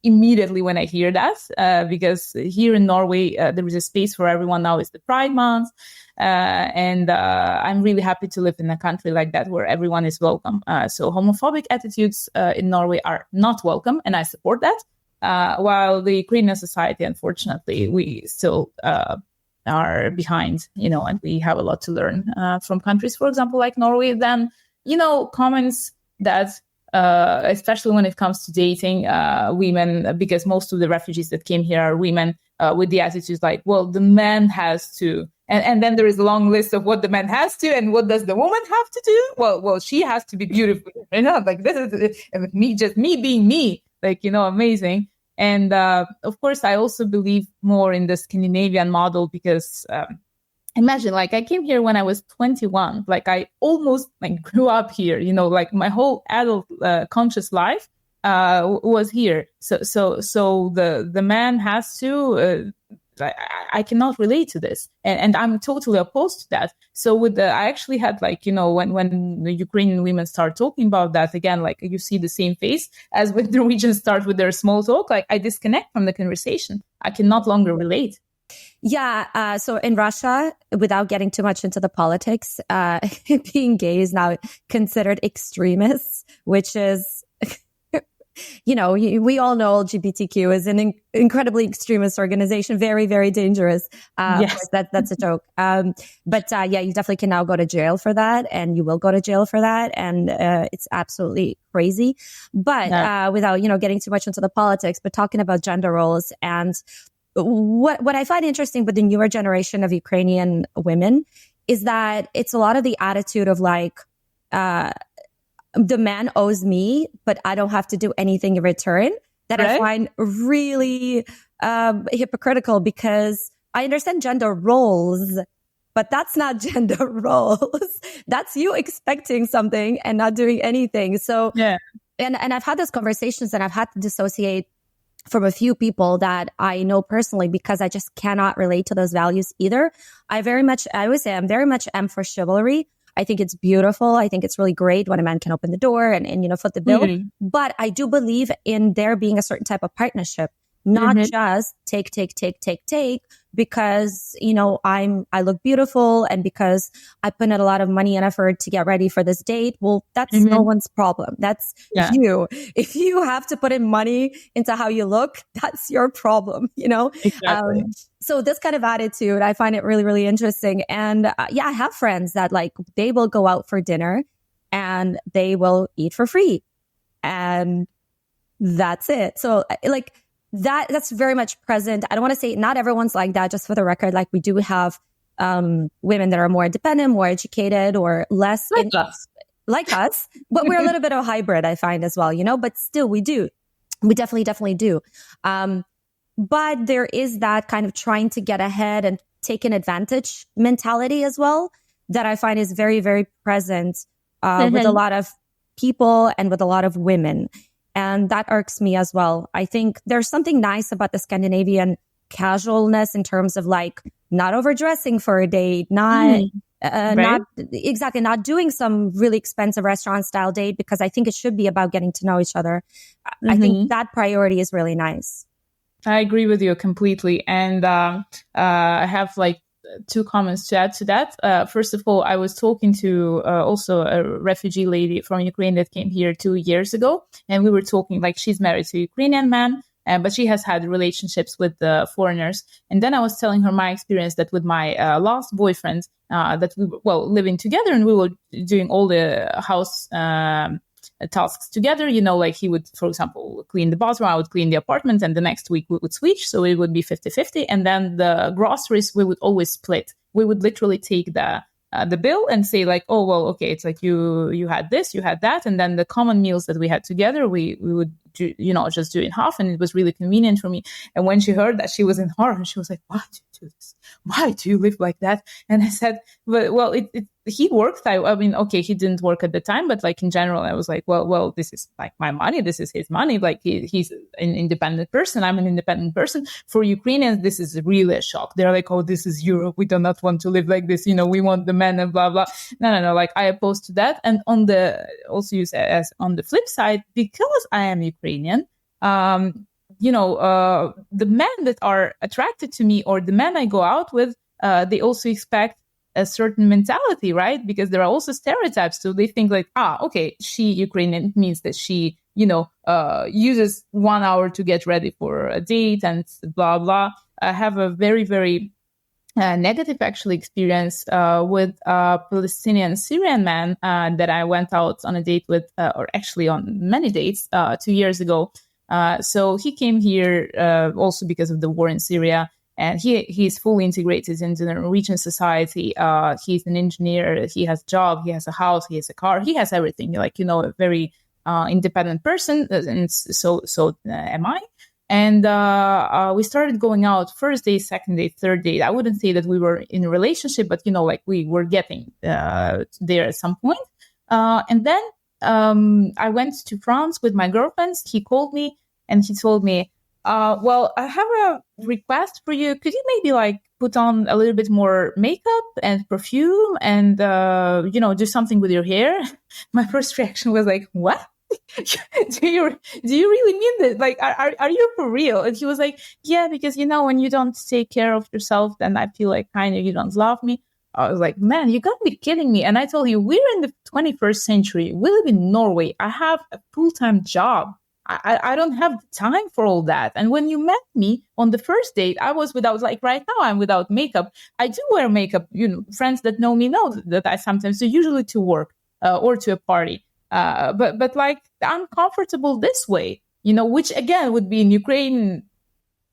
immediately when I hear that, because here in Norway, there is a space for everyone. Now is the Pride Month. And I'm really happy to live in a country like that where everyone is welcome. So homophobic attitudes in Norway are not welcome, and I support that. While the Ukrainian society, unfortunately, we still are behind, and we have a lot to learn from countries, for example, like Norway. Then, comments that, especially when it comes to dating women, because most of the refugees that came here are women, with the attitudes like, well, the man has to. And then there is a long list of what the man has to, and what does the woman have to do? Well, she has to be beautiful, like this is me being me, like, amazing. And of course, I also believe more in the Scandinavian model because imagine, like, I came here when I was 21, like I almost like grew up here, like my whole adult conscious life was here. So the man has to. I cannot relate to this, and I'm totally opposed to that. So I actually had like, when the Ukrainian women start talking about that again, like you see the same face as when Norwegians start with their small talk. Like I disconnect from the conversation. I can no longer relate. Yeah. So in Russia, without getting too much into the politics, being gay is now considered extremists, which is. We all know LGBTQ is an incredibly extremist organization, very, very dangerous. Yes. That's a joke. But you definitely can now go to jail for that, and you will go to jail for that. And it's absolutely crazy. But without, getting too much into the politics, but talking about gender roles, and what I find interesting with the newer generation of Ukrainian women is that it's a lot of the attitude of like, the man owes me, but I don't have to do anything in return, that right? I find really hypocritical, because I understand gender roles, but that's not gender roles. That's you expecting something and not doing anything. So, yeah. And I've had those conversations, and I've had to dissociate from a few people that I know personally, because I just cannot relate to those values either. I would say I'm very much am for chivalry. I think it's beautiful. I think it's really great when a man can open the door and foot the bill. Mm-hmm. But I do believe in there being a certain type of partnership, not just take, because, I look beautiful and because I put in a lot of money and effort to get ready for this date. Well, that's no one's problem. That's you. If you have to put in money into how you look, that's your problem, Exactly. So this kind of attitude, I find it really, really interesting. And I have friends that like, they will go out for dinner and they will eat for free. And that's it. So like that's very much present. I don't want to say not everyone's like that, just for the record. Like we do have women that are more independent, more educated, or less like us, but we're a little bit of a hybrid, I find as well, but still we definitely do. But there is that kind of trying to get ahead and take an advantage mentality as well, that I find is very, very present with a lot of people and with a lot of women. And that irks me as well. I think there's something nice about the Scandinavian casualness in terms of like not overdressing for a date, not doing some really expensive restaurant style date, because I think it should be about getting to know each other. I think that priority is really nice. I agree with you completely. And I have like two comments to add to that. First of all, I was talking to also a refugee lady from Ukraine that came here 2 years ago. And we were talking, like, she's married to a Ukrainian man, but she has had relationships with foreigners. And then I was telling her my experience that with my last boyfriend, that we were living together, and we were doing all the house tasks together, like he would, for example, clean the bathroom, I would clean the apartment, and the next week we would switch. So it would be 50-50. And then the groceries, we would always split. We would literally take the bill and say like, oh, well, okay, it's like you had this, you had that. And then the common meals that we had together, we would do, just do in half. And it was really convenient for me. And when she heard that, she was in horror, and she was like, why do you do this? Why do you live like that? And I said, well, he worked. I mean, okay, he didn't work at the time, but like in general, I was like, well, this is like my money. This is his money. Like he's an independent person. I'm an independent person. For Ukrainians, this is really a shock. They're like, oh, this is Europe. We do not want to live like this. We want the men and blah, blah. No. Like I oppose to that. And on the flip side, because I am Ukrainian, the men that are attracted to me, or the men I go out with, they also expect a certain mentality, right? Because there are also stereotypes. So they think like, okay, she Ukrainian means that she, uses 1 hour to get ready for a date and blah, blah. I have a very, very negative actually experience with a Palestinian Syrian man that I went out on a date with, or actually on many dates 2 years ago. So he came here also because of the war in Syria, and he's fully integrated into the Norwegian society. He's an engineer. He has a job. He has a house. He has a car. He has everything. Like, a very independent person, and so am I. And we started going out first day, second day, third day. I wouldn't say that we were in a relationship, but, like we were getting there at some point. And then I went to France with my girlfriends. He called me and he told me, well, I have a request for you. Could you maybe like put on a little bit more makeup and perfume and, do something with your hair? My first reaction was like, what? do you really mean that? Like, are you for real? And he was like, yeah, because when you don't take care of yourself, then I feel like kind of you don't love me. I was like, man, you gotta be kidding me. And I told him, we're in the 21st century. We live in Norway. I have a full-time job. I don't have time for all that. And when you met me on the first date, I was without, like right now, I'm without makeup. I do wear makeup. Friends that know me know that I sometimes do, usually to work or to a party. But like I'm comfortable this way, which again would be in Ukraine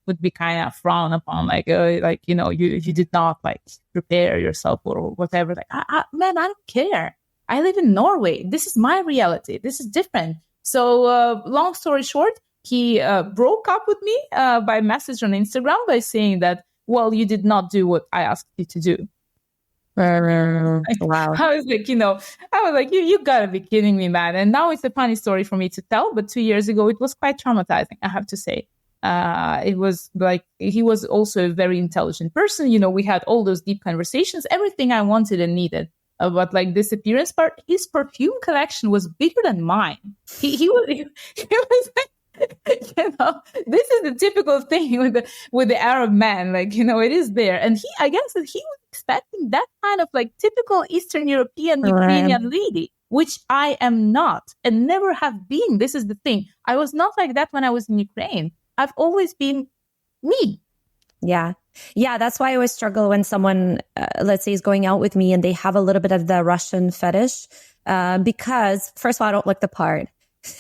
would be kind of frowned upon, like you did not like prepare yourself or whatever. Like, man, I don't care. I live in Norway. This is my reality. This is different. So long story short, he broke up with me by message on Instagram by saying that, well, you did not do what I asked you to do. Wow. I was like, you gotta be kidding me, man. And now it's a funny story for me to tell, but 2 years ago, it was quite traumatizing, I have to say. It was like, he was also a very intelligent person. We had all those deep conversations, everything I wanted and needed. But like this appearance part, his perfume collection was bigger than mine. He was like, this is the typical thing with the Arab man, like, it is there. And I guess that he was expecting that kind of like typical Eastern European, Ukrainian lady, which I am not and never have been. This is the thing. I was not like that when I was in Ukraine. I've always been me. Yeah. Yeah. That's why I always struggle when someone, let's say, is going out with me and they have a little bit of the Russian fetish, because first of all, I don't look the part.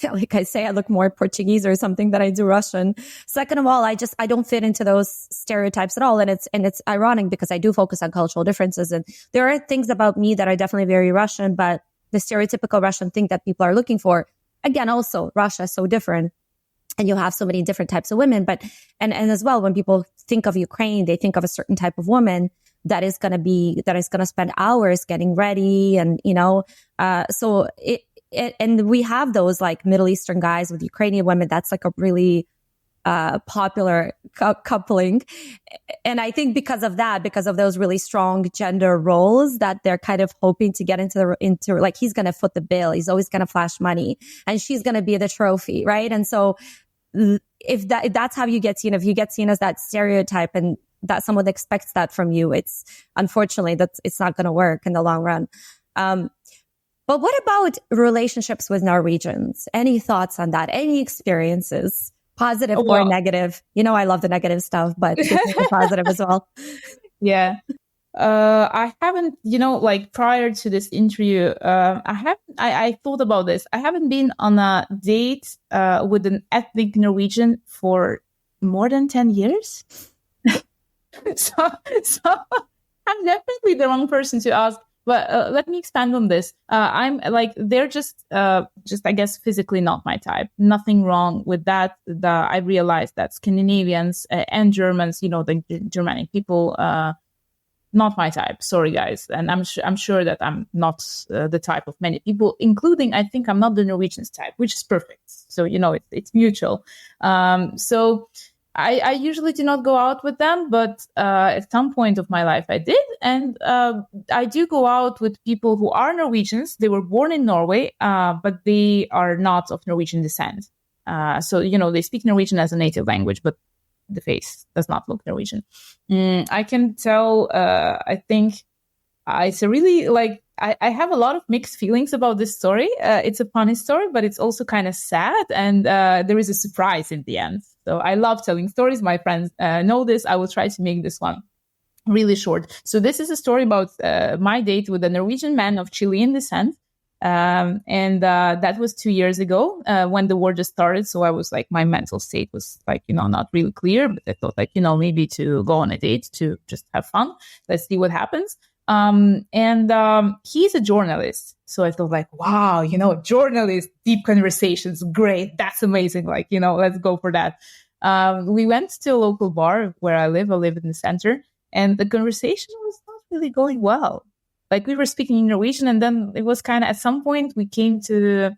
Like I say, I look more Portuguese or something than I do Russian. Second of all, I don't fit into those stereotypes at all. And it's ironic because I do focus on cultural differences. And there are things about me that are definitely very Russian, but the stereotypical Russian thing that people are looking for, again, also Russia is so different. And you have so many different types of women, and as well, when people think of Ukraine, they think of a certain type of woman that is going to spend hours getting ready. And, so and we have those like Middle Eastern guys with Ukrainian women. That's like a really popular coupling. And I think because of those really strong gender roles that they're kind of hoping to get into like, he's going to foot the bill. He's always going to flash money and she's going to be the trophy. Right. And so if that's how you get seen, if you get seen as that stereotype and that someone expects that from you, it's unfortunately it's not going to work in the long run. But what about relationships with Norwegians? Any thoughts on that? Any experiences, positive or negative? I love the negative stuff, but positive as well. Yeah. I haven't, like prior to this interview, I thought about this. I haven't been on a date with an ethnic Norwegian for more than 10 years. so I'm definitely the wrong person to ask. But let me expand on this. I'm like, they're just I guess physically not my type. Nothing wrong with that. I realized that Scandinavians and Germans, the Germanic people, not my type. Sorry, guys. And I'm sure that I'm not the type of many people, including I think I'm not the Norwegians type, which is perfect. So it's mutual. So I usually do not go out with them, but at some point of my life I did. And I do go out with people who are Norwegians. They were born in Norway, but they are not of Norwegian descent. So, they speak Norwegian as a native language, but the face does not look Norwegian. I can tell, I think it's a really like, I have a lot of mixed feelings about this story. It's a funny story, but it's also kind of sad. And there is a surprise in the end. So I love telling stories. My friends know this. I will try to make this one really short. So this is a story about my date with a Norwegian man of Chilean descent. And that was 2 years ago when the war just started. So I was like, my mental state was like, not really clear, but I thought like, maybe to go on a date to just have fun. Let's see what happens. And he's a journalist. So I thought like, wow, journalist, deep conversations. Great. That's amazing. Like, let's go for that. We went to a local bar where I live. I live in the center, and the conversation was not really going well. Like we were speaking in Norwegian, and then it was kind of at some point we came to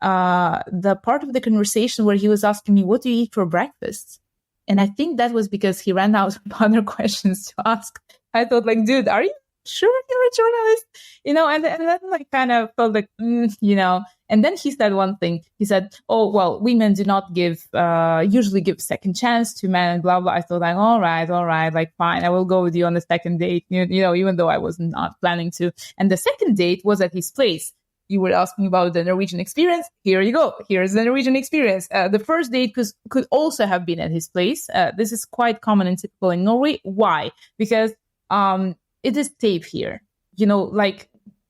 the part of the conversation where he was asking me, what do you eat for breakfast? And I think that was because he ran out of other questions to ask. I thought like, dude, are you sure you're a journalist? And then like kind of felt like, and then he said one thing. He said, oh, well, women do not usually give second chance to men and blah, blah. I thought like, all right, like fine, I will go with you on the second date, even though I was not planning to. And the second date was at his place. You were asking about the Norwegian experience. Here you go. Here's the Norwegian experience. The first date could also have been at his place. This is quite common and typical in Norway. Why? Because it is safe here.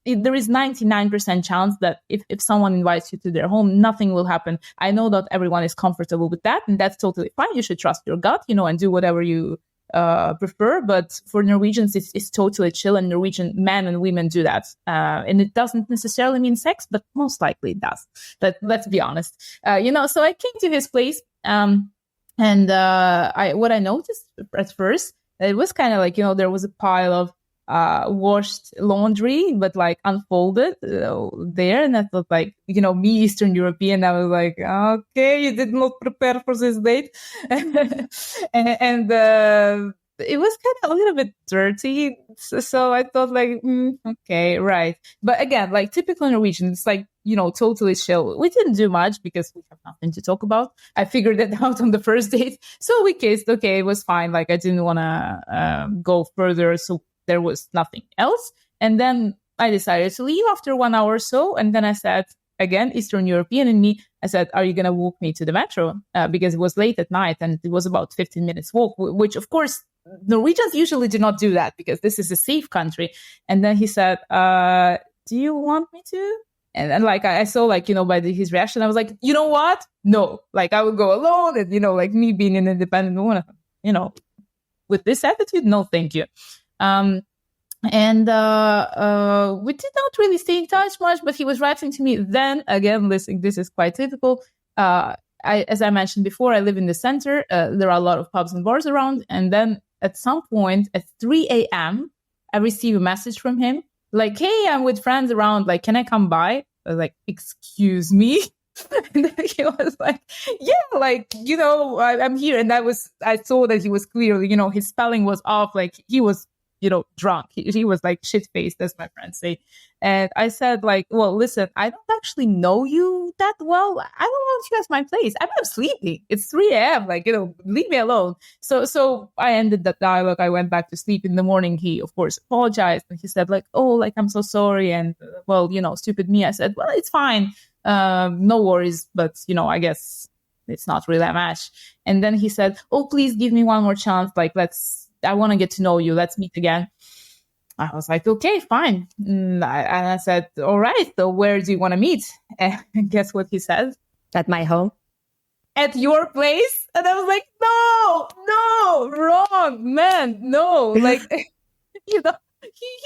There is 99% chance that if someone invites you to their home, nothing will happen. I know that everyone is comfortable with that, and that's totally fine. You should trust your gut, and do whatever you prefer. But for Norwegians, it's totally chill, and Norwegian men and women do that. And it doesn't necessarily mean sex, but most likely it does. But let's be honest. So I came to his place, and what I noticed at first, it was kind of like, there was a pile of washed laundry, but like unfolded there. And I thought like, me, Eastern European, I was like, okay, you did not prepare for this date. and it was kind of a little bit dirty. So I thought like, okay, right. But again, like typical Norwegian, it's like, totally chill. We didn't do much because we have nothing to talk about. I figured that out on the first date. So we kissed. Okay, it was fine. Like I didn't want to go further. So there was nothing else. And then I decided to leave after 1 hour or so. And then I said, again, Eastern European in me, I said, are you going to walk me to the metro? Because it was late at night and it was about 15 minutes walk, which of course, Norwegians usually do not do that because this is a safe country. And then he said, do you want me to? And then like I saw like, by his reaction, I was like, you know what? No, like I would go alone. And, like me being an independent woman, with this attitude, no, thank you. And we did not really stay in touch much, but he was writing to me. Then again, listen, this is quite typical. As I mentioned before, I live in the center. There are a lot of pubs and bars around. And then at some point at 3 a.m., I receive a message from him like, hey, I'm with friends around. Like, can I come by? I was like, excuse me. And then he was like, yeah, like, I'm here. And I saw that he was clearly, his spelling was off. Like he was, drunk. He was like shit-faced, as my friends say. And I said like, well, listen, I don't actually know you that well. I don't want you at my place. I'm sleeping. It's 3 a.m. Like, leave me alone. So I ended that dialogue. I went back to sleep. In the morning, he, of course, apologized. And he said like, oh, like, I'm so sorry. And well, stupid me. I said, well, it's fine. No worries. But, I guess it's not really a match. And then he said, oh, please give me one more chance. Like, I want to get to know you. Let's meet again. I was like, okay, fine. And I said, all right, so where do you want to meet? And guess what he said? At my home. At your place? And I was like, no, wrong, man, no. Like, he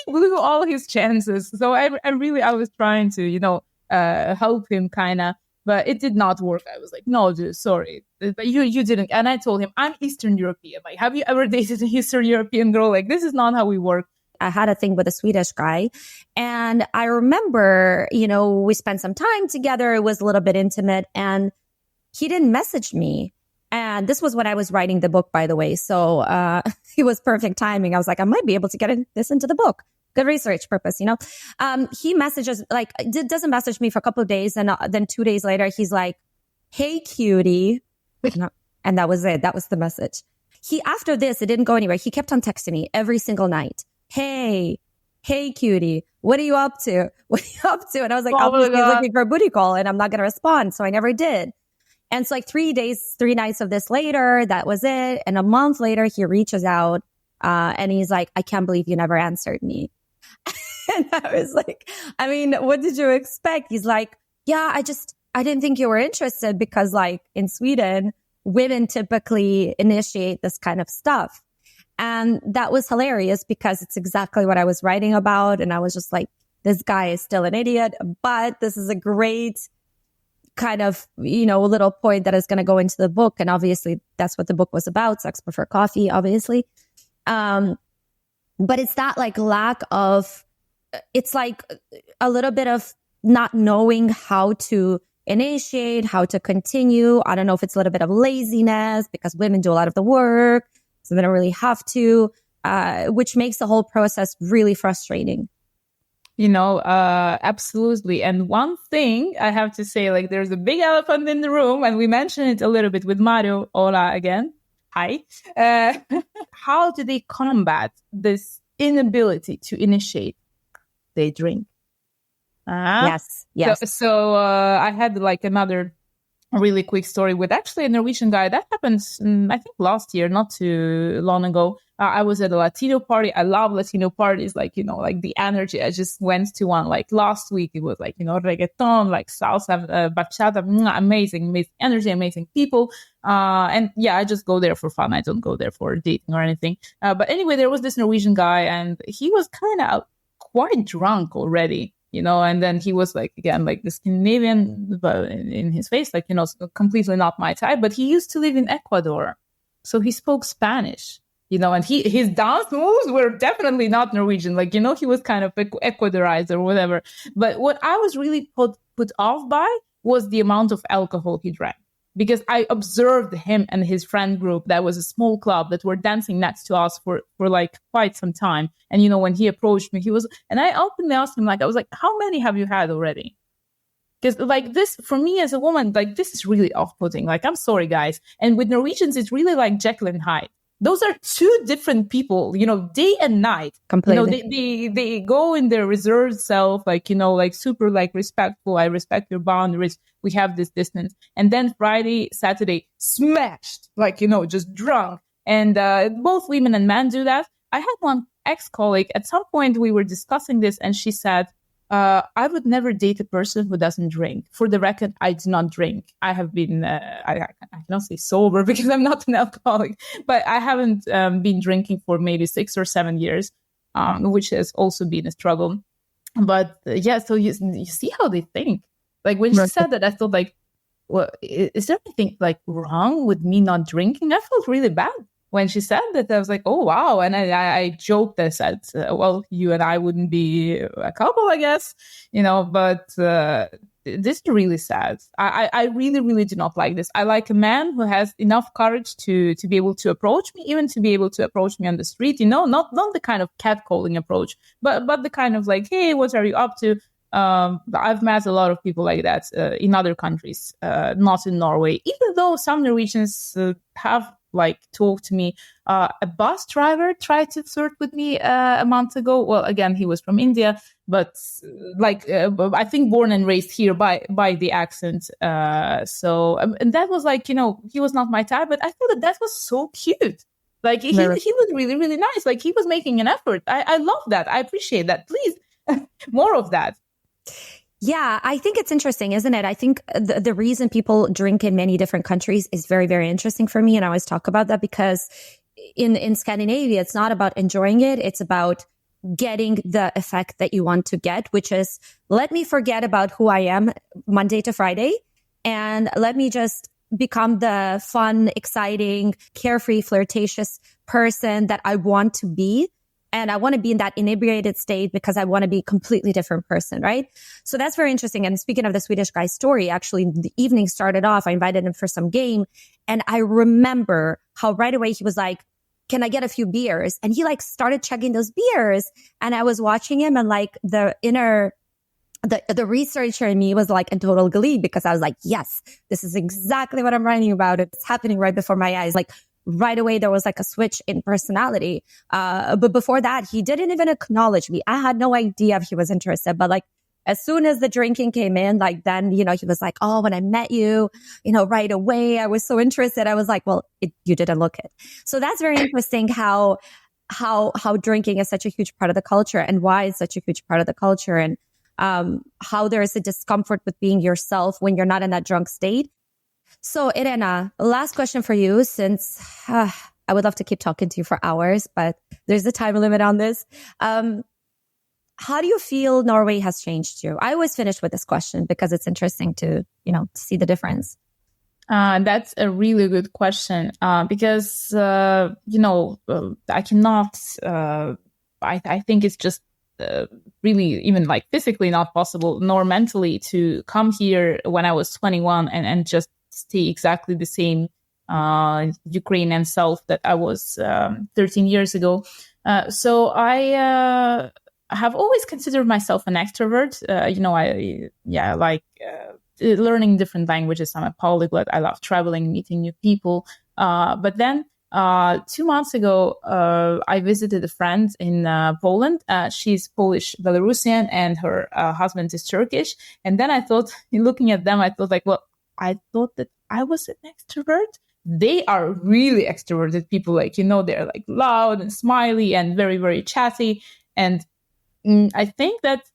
blew all his chances. So I was trying to, help him kind of. But it did not work. I was like, no, dude, sorry. But you didn't. And I told him, I'm Eastern European. Like, have you ever dated an Eastern European girl? Like, this is not how we work. I had a thing with a Swedish guy. And I remember, we spent some time together. It was a little bit intimate. And he didn't message me. And this was when I was writing the book, by the way. So it was perfect timing. I was like, I might be able to get this into the book. Good research purpose, he messages, like, doesn't message me for a couple of days. And then 2 days later, he's like, hey, cutie. And that was it. That was the message. After this, it didn't go anywhere. He kept on texting me every single night. Hey, cutie, what are you up to? What are you up to? And I was like, obviously he's looking for a booty call and I'm not going to respond. So I never did. And so like 3 nights of this later, that was it. And a month later, he reaches out And he's like, I can't believe you never answered me. And I was like, I mean, what did you expect? He's like, yeah, I didn't think you were interested because like in Sweden, women typically initiate this kind of stuff. And that was hilarious because it's exactly what I was writing about. And I was just like, this guy is still an idiot, but this is a great kind of, little point that is going to go into the book. And obviously that's what the book was about. Sex before coffee, obviously. But it's that like lack of, it's like a little bit of not knowing how to initiate, how to continue. I don't know if it's a little bit of laziness because women do a lot of the work, so they don't really have to, which makes the whole process really frustrating. Absolutely. And one thing I have to say, like, there's a big elephant in the room, and we mentioned it a little bit with Mario. Hola again. Hi. How do they combat this inability to initiate? They drink. Yes. So I had like another really quick story with actually a Norwegian guy. That happened, I think last year, not too long ago. I was at a Latino party. I love Latino parties, like, like the energy. I just went to one like last week. It was like, reggaeton, like salsa, bachata, amazing energy, amazing people. And yeah, I just go there for fun. I don't go there for dating or anything. But anyway, there was this Norwegian guy and he was kind of quite drunk already. And then he was like, again, like the Scandinavian in his face, like, completely not my type, but he used to live in Ecuador. So he spoke Spanish, and his dance moves were definitely not Norwegian. Like, he was kind of Ecuadorized or whatever. But what I was really put off by was the amount of alcohol he drank. Because I observed him and his friend group, that was a small club that were dancing next to us for like quite some time. And, when he approached me, and I openly asked him, like, I was like, how many have you had already? Because like this, for me as a woman, like this is really off-putting. Like, I'm sorry, guys. And with Norwegians, it's really like Jekyll and Hyde. Those are two different people, day and night. Completely. They go in their reserved self, like, like super like respectful. I respect your boundaries. We have this distance. And then Friday, Saturday, smashed, like, just drunk. And both women and men do that. I had one ex-colleague. At some point, we were discussing this and she said, I would never date a person who doesn't drink. For the record, I do not drink. I have been, I cannot say sober because I'm not an alcoholic, but I haven't been drinking for maybe 6 or 7 years, which has also been a struggle. But yeah, so you see how they think. Like when she said that, I thought like, well, is there anything like wrong with me not drinking? I felt really bad. When she said that, I was like, oh, wow. And I joked, I said, well, you and I wouldn't be a couple, I guess, but this is really sad. I really, really do not like this. I like a man who has enough courage to be able to approach me, even to be able to approach me on the street, not the kind of catcalling approach, but the kind of like, hey, what are you up to? I've met a lot of people like that in other countries, not in Norway, even though some Norwegians have like talked to me. A bus driver tried to flirt with me a month ago. Well, again, he was from India, but like I think born and raised here by the accent. So and that was like, he was not my type, but I thought that was so cute. Like he was really, really nice. Like he was making an effort. I love that. I appreciate that. Please, more of that. Yeah, I think it's interesting, isn't it? I think the reason people drink in many different countries is very, very interesting for me. And I always talk about that because in Scandinavia, it's not about enjoying it. It's about getting the effect that you want to get, which is let me forget about who I am Monday to Friday and let me just become the fun, exciting, carefree, flirtatious person that I want to be. And I want to be in that inebriated state because I want to be a completely different person, right? So that's very interesting. And speaking of the Swedish guy's story, actually, the evening started off. I invited him for some game. And I remember how right away he was like, can I get a few beers? And he like started chugging those beers. And I was watching him and like the researcher in me was like in total glee because I was like, yes, this is exactly what I'm writing about. It's happening right before my eyes. Like, right away, there was like a switch in personality. But before that, he didn't even acknowledge me. I had no idea if he was interested. But like, as soon as the drinking came in, like then, he was like, oh, when I met you, right away, I was so interested. I was like, well, you didn't look it. So that's very interesting how how drinking is such a huge part of the culture and why it's such a huge part of the culture, and how there is a discomfort with being yourself when you're not in that drunk state. So, Irena, last question for you, since I would love to keep talking to you for hours, but there's a time limit on this. How do you feel Norway has changed you? I always finish with this question because it's interesting to see the difference. That's a really good question because, I cannot, I think it's just really even like physically not possible, nor mentally, to come here when I was 21 and just stay exactly the same Ukrainian self that I was 13 years ago. So I have always considered myself an extrovert. I like learning different languages. I'm a polyglot. I love traveling, meeting new people. But then 2 months ago, I visited a friend in Poland. She's Polish Belarusian and her husband is Turkish. And then I thought, looking at them, I thought I thought that I was an extrovert. They are really extroverted people. They're like loud and smiley and very, very chatty. And I think that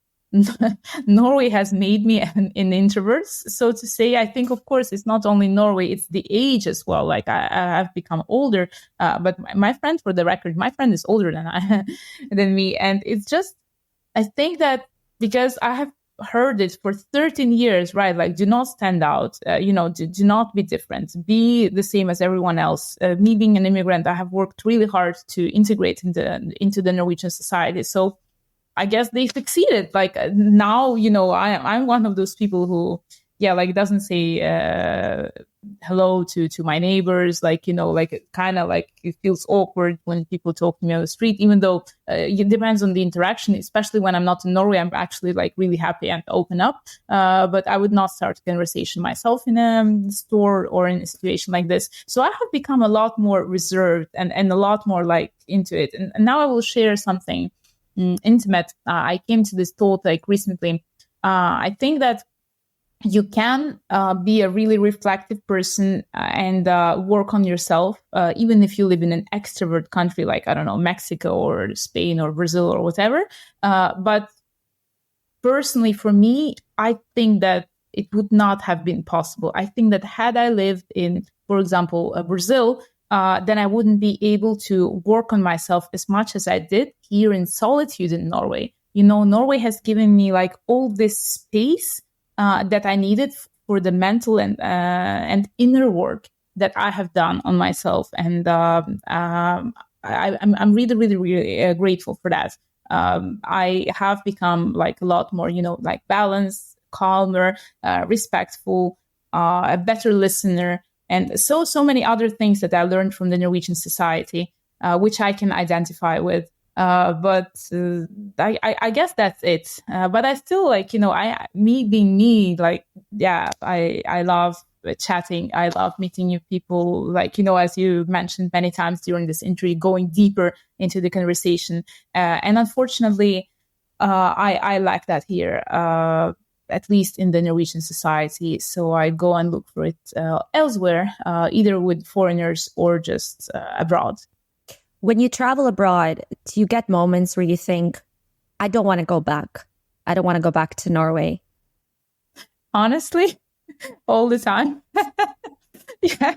Norway has made me an introvert, so to say. I think, of course, it's not only Norway, it's the age as well. Like I have become older, but my friend, for the record, my friend is older than me. And it's just, I think that because I have heard it for 13 years, right? Like, do not stand out, do not be different, be the same as everyone else. Me being an immigrant, I have worked really hard to integrate into the Norwegian society. So I guess they succeeded. Like now, I'm one of those people who, doesn't say hello to my neighbors. Kind of like it feels awkward when people talk to me on the street, even though it depends on the interaction, especially when I'm not in Norway. I'm actually like really happy and open up. But I would not start a conversation myself in a store or in a situation like this. So I have become a lot more reserved and a lot more like into it. And now I will share something intimate. I came to this thought like recently. I think that you can be a really reflective person and work on yourself, even if you live in an extrovert country like, I don't know, Mexico or Spain or Brazil or whatever. But personally, for me, I think that it would not have been possible. I think that had I lived in, for example, Brazil, then I wouldn't be able to work on myself as much as I did here in solitude in Norway. Norway has given me like all this space that I needed for the mental and inner work that I have done on myself. And I'm really, really, really grateful for that. I have become like a lot more, like balanced, calmer, respectful, a better listener, and so many other things that I learned from the Norwegian society, which I can identify with. But I guess that's it. But I still me being me, I love chatting. I love meeting new people, as you mentioned many times during this interview, going deeper into the conversation. And unfortunately, I lack that here. At least in the Norwegian society. So I go and look for it elsewhere, either with foreigners or just abroad. When you travel abroad, do you get moments where you think, I don't want to go back. I don't want to go back to Norway? Honestly, all the time. Yeah.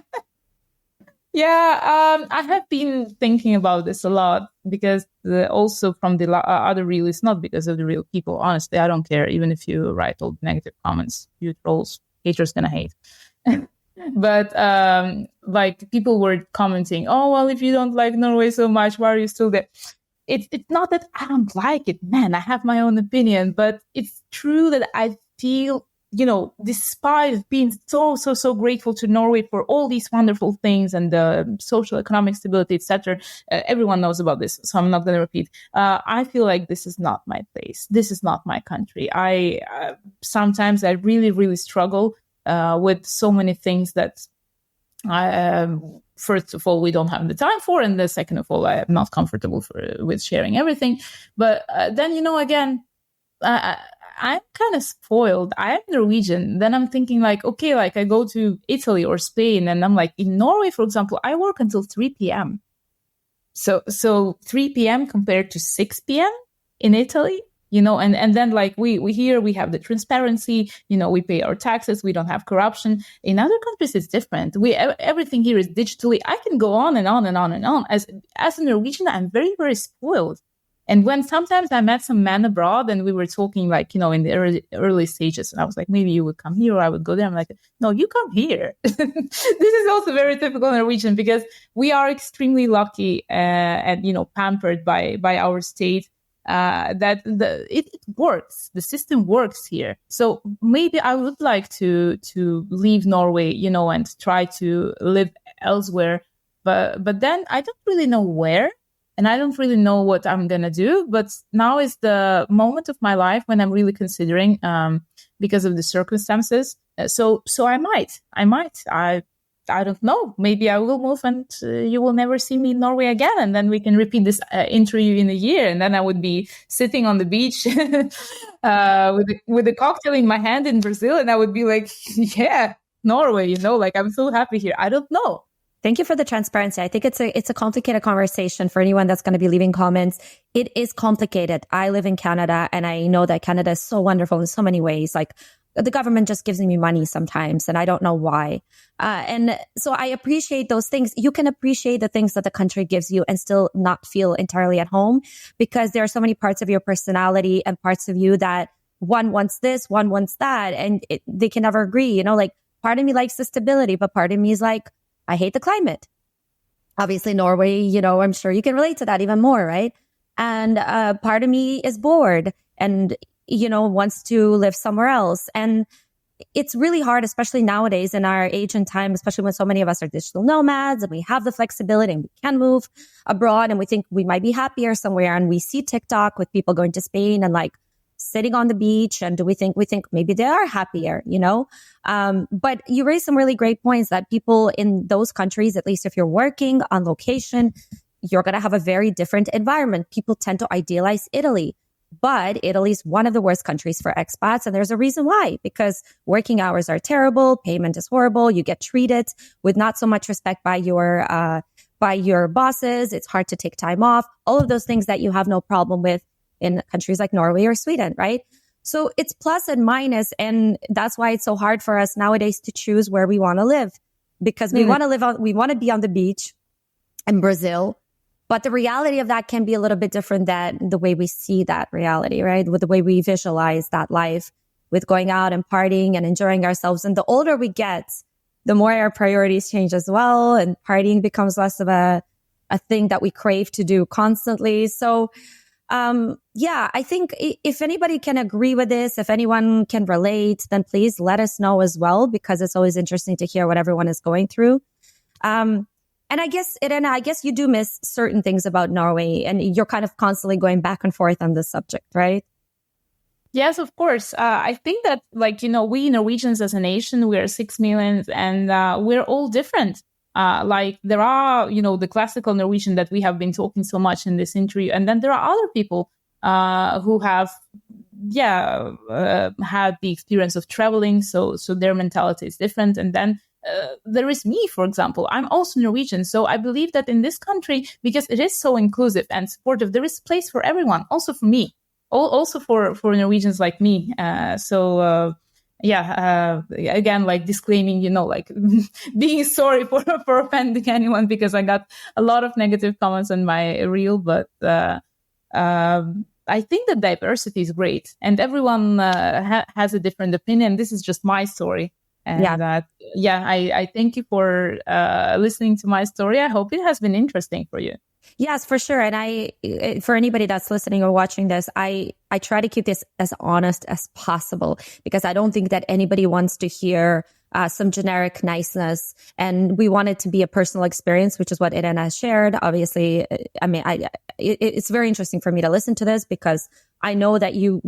Yeah, I have been thinking about this a lot because also from the other real, it's not because of the real people. Honestly, I don't care. Even if you write all the negative comments, you trolls, haters gonna hate. But people were commenting, oh, well, if you don't like Norway so much, why are you still there? It's not that I don't like it, man. I have my own opinion, but it's true that I feel, despite being so grateful to Norway for all these wonderful things and the social, economic stability, etc. Everyone knows about this, so I'm not going to repeat. I feel like this is not my place. This is not my country. Sometimes I really, really struggle with so many things that first of all, we don't have the time for, and the second of all, I am not comfortable with sharing everything. But then, again, I'm kind of spoiled. I'm Norwegian. Then I'm thinking okay, I go to Italy or Spain and I'm like, in Norway, for example, I work until 3 p.m. So 3 p.m. compared to 6 p.m. in Italy, and then like we here, we have the transparency, we pay our taxes, we don't have corruption. In other countries, it's different. Everything here is digitally. I can go on and on and on and on. As a Norwegian, I'm very, very spoiled. And when sometimes I met some men abroad and we were talking like, in the early stages, and I was like, maybe you would come here or I would go there. I'm like, no, you come here. This is also very typical Norwegian because we are extremely lucky and, pampered by our state. That it works. The system works here. So maybe I would like to leave Norway, and try to live elsewhere. But then I don't really know where. And I don't really know what I'm going to do, but now is the moment of my life when I'm really considering, because of the circumstances. So I might, I don't know. Maybe I will move and you will never see me in Norway again. And then we can repeat this interview in a year. And then I would be sitting on the beach with a cocktail in my hand in Brazil. And I would be like, yeah, Norway, like I'm so happy here. I don't know. Thank you for the transparency. I think it's a complicated conversation for anyone that's going to be leaving comments. It is complicated. I live in Canada and I know that Canada is so wonderful in so many ways. Like the government just gives me money sometimes and I don't know why. And so I appreciate those things. You can appreciate the things that the country gives you and still not feel entirely at home because there are so many parts of your personality and parts of you that one wants this, one wants that, and they can never agree. Like part of me likes the stability, but part of me is like, I hate the climate. Obviously, Norway, I'm sure you can relate to that even more, right? And part of me is bored and, wants to live somewhere else. And it's really hard, especially nowadays in our age and time, especially when so many of us are digital nomads and we have the flexibility and we can move abroad and we think we might be happier somewhere. And we see TikTok with people going to Spain and like sitting on the beach. And we think maybe they are happier, but you raised some really great points that people in those countries, at least if you're working on location, you're going to have a very different environment. People tend to idealize Italy, but Italy is one of the worst countries for expats. And there's a reason why, because working hours are terrible. Payment is horrible. You get treated with not so much respect by your bosses. It's hard to take time off. All of those things that you have no problem with in countries like Norway or Sweden, right? So it's plus and minus. And that's why it's so hard for us nowadays to choose where we want to live because we want to be on the beach in Brazil. But the reality of that can be a little bit different than the way we see that reality, right? With the way we visualize that life with going out and partying and enjoying ourselves. And the older we get, the more our priorities change as well. And partying becomes less of a thing that we crave to do constantly. So I think if anybody can agree with this, if anyone can relate, then please let us know as well, because it's always interesting to hear what everyone is going through. And I guess, Irena, you do miss certain things about Norway and you're kind of constantly going back and forth on this subject, right? Yes, of course. I think that we Norwegians as a nation, we are 6 million and we're all different. Like there are, the classical Norwegian that we have been talking so much in this interview. And then there are other people who have, had the experience of traveling. So their mentality is different. And then there is me, for example. I'm also Norwegian. So I believe that in this country, because it is so inclusive and supportive, there is place for everyone, also for me, also for Norwegians like me. Again, like disclaiming, like being sorry for offending anyone because I got a lot of negative comments on my reel. But I think that diversity is great and everyone has a different opinion. This is just my story. And I thank you for listening to my story. I hope it has been interesting for you. Yes, for sure. And for anybody that's listening or watching this, I try to keep this as honest as possible because I don't think that anybody wants to hear some generic niceness. And we want it to be a personal experience, which is what Irena shared. Obviously, it's very interesting for me to listen to this because I know that you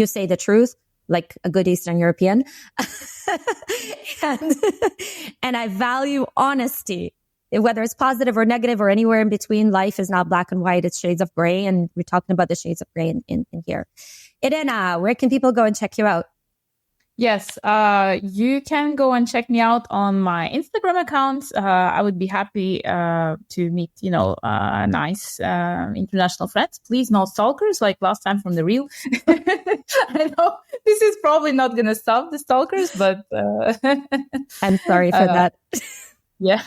say the truth like a good Eastern European. and I value honesty. Whether it's positive or negative or anywhere in between, life is not black and white. It's shades of gray. And we're talking about the shades of gray in here. Irena, where can people go and check you out? Yes, you can go and check me out on my Instagram account. I would be happy to meet, nice international friends. Please, no stalkers like last time from the reel. I know this is probably not going to stop the stalkers, but I'm sorry for that. Yeah,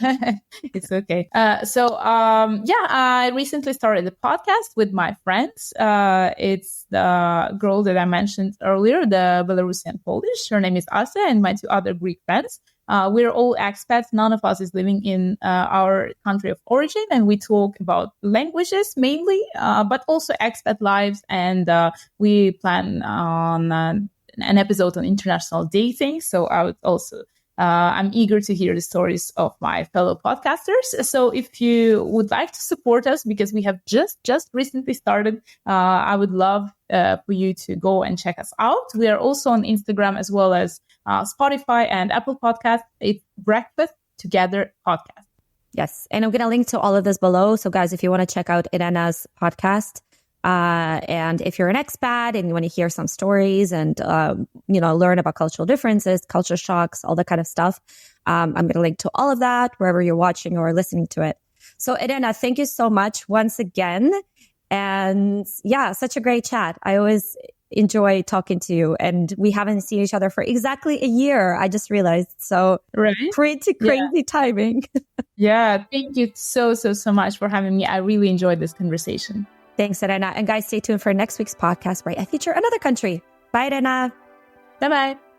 it's okay. I recently started a podcast with my friends. It's the girl that I mentioned earlier, the Belarusian Polish. Her name is Asa, and my two other Greek friends. We're all expats. None of us is living in our country of origin, and we talk about languages mainly, but also expat lives. And we plan on an episode on international dating. So I would also I'm eager to hear the stories of my fellow podcasters. So if you would like to support us, because we have just recently started, I would love for you to go and check us out. We are also on Instagram as well as Spotify and Apple Podcasts. It's Breakfast Together Podcast. Yes. And I'm going to link to all of this below. So guys, if you want to check out Irena's podcast, and if you're an expat and you want to hear some stories and, learn about cultural differences, culture shocks, all that kind of stuff, I'm going to link to all of that wherever you're watching or listening to it. So Irena, thank you so much once again. And yeah, such a great chat. I always enjoy talking to you, and we haven't seen each other for exactly a year. I just realized. So right? Pretty crazy timing. Yeah. Thank you so much for having me. I really enjoyed this conversation. Thanks, Irena. And guys, stay tuned for next week's podcast where I feature another country. Bye, Irena. Bye-bye.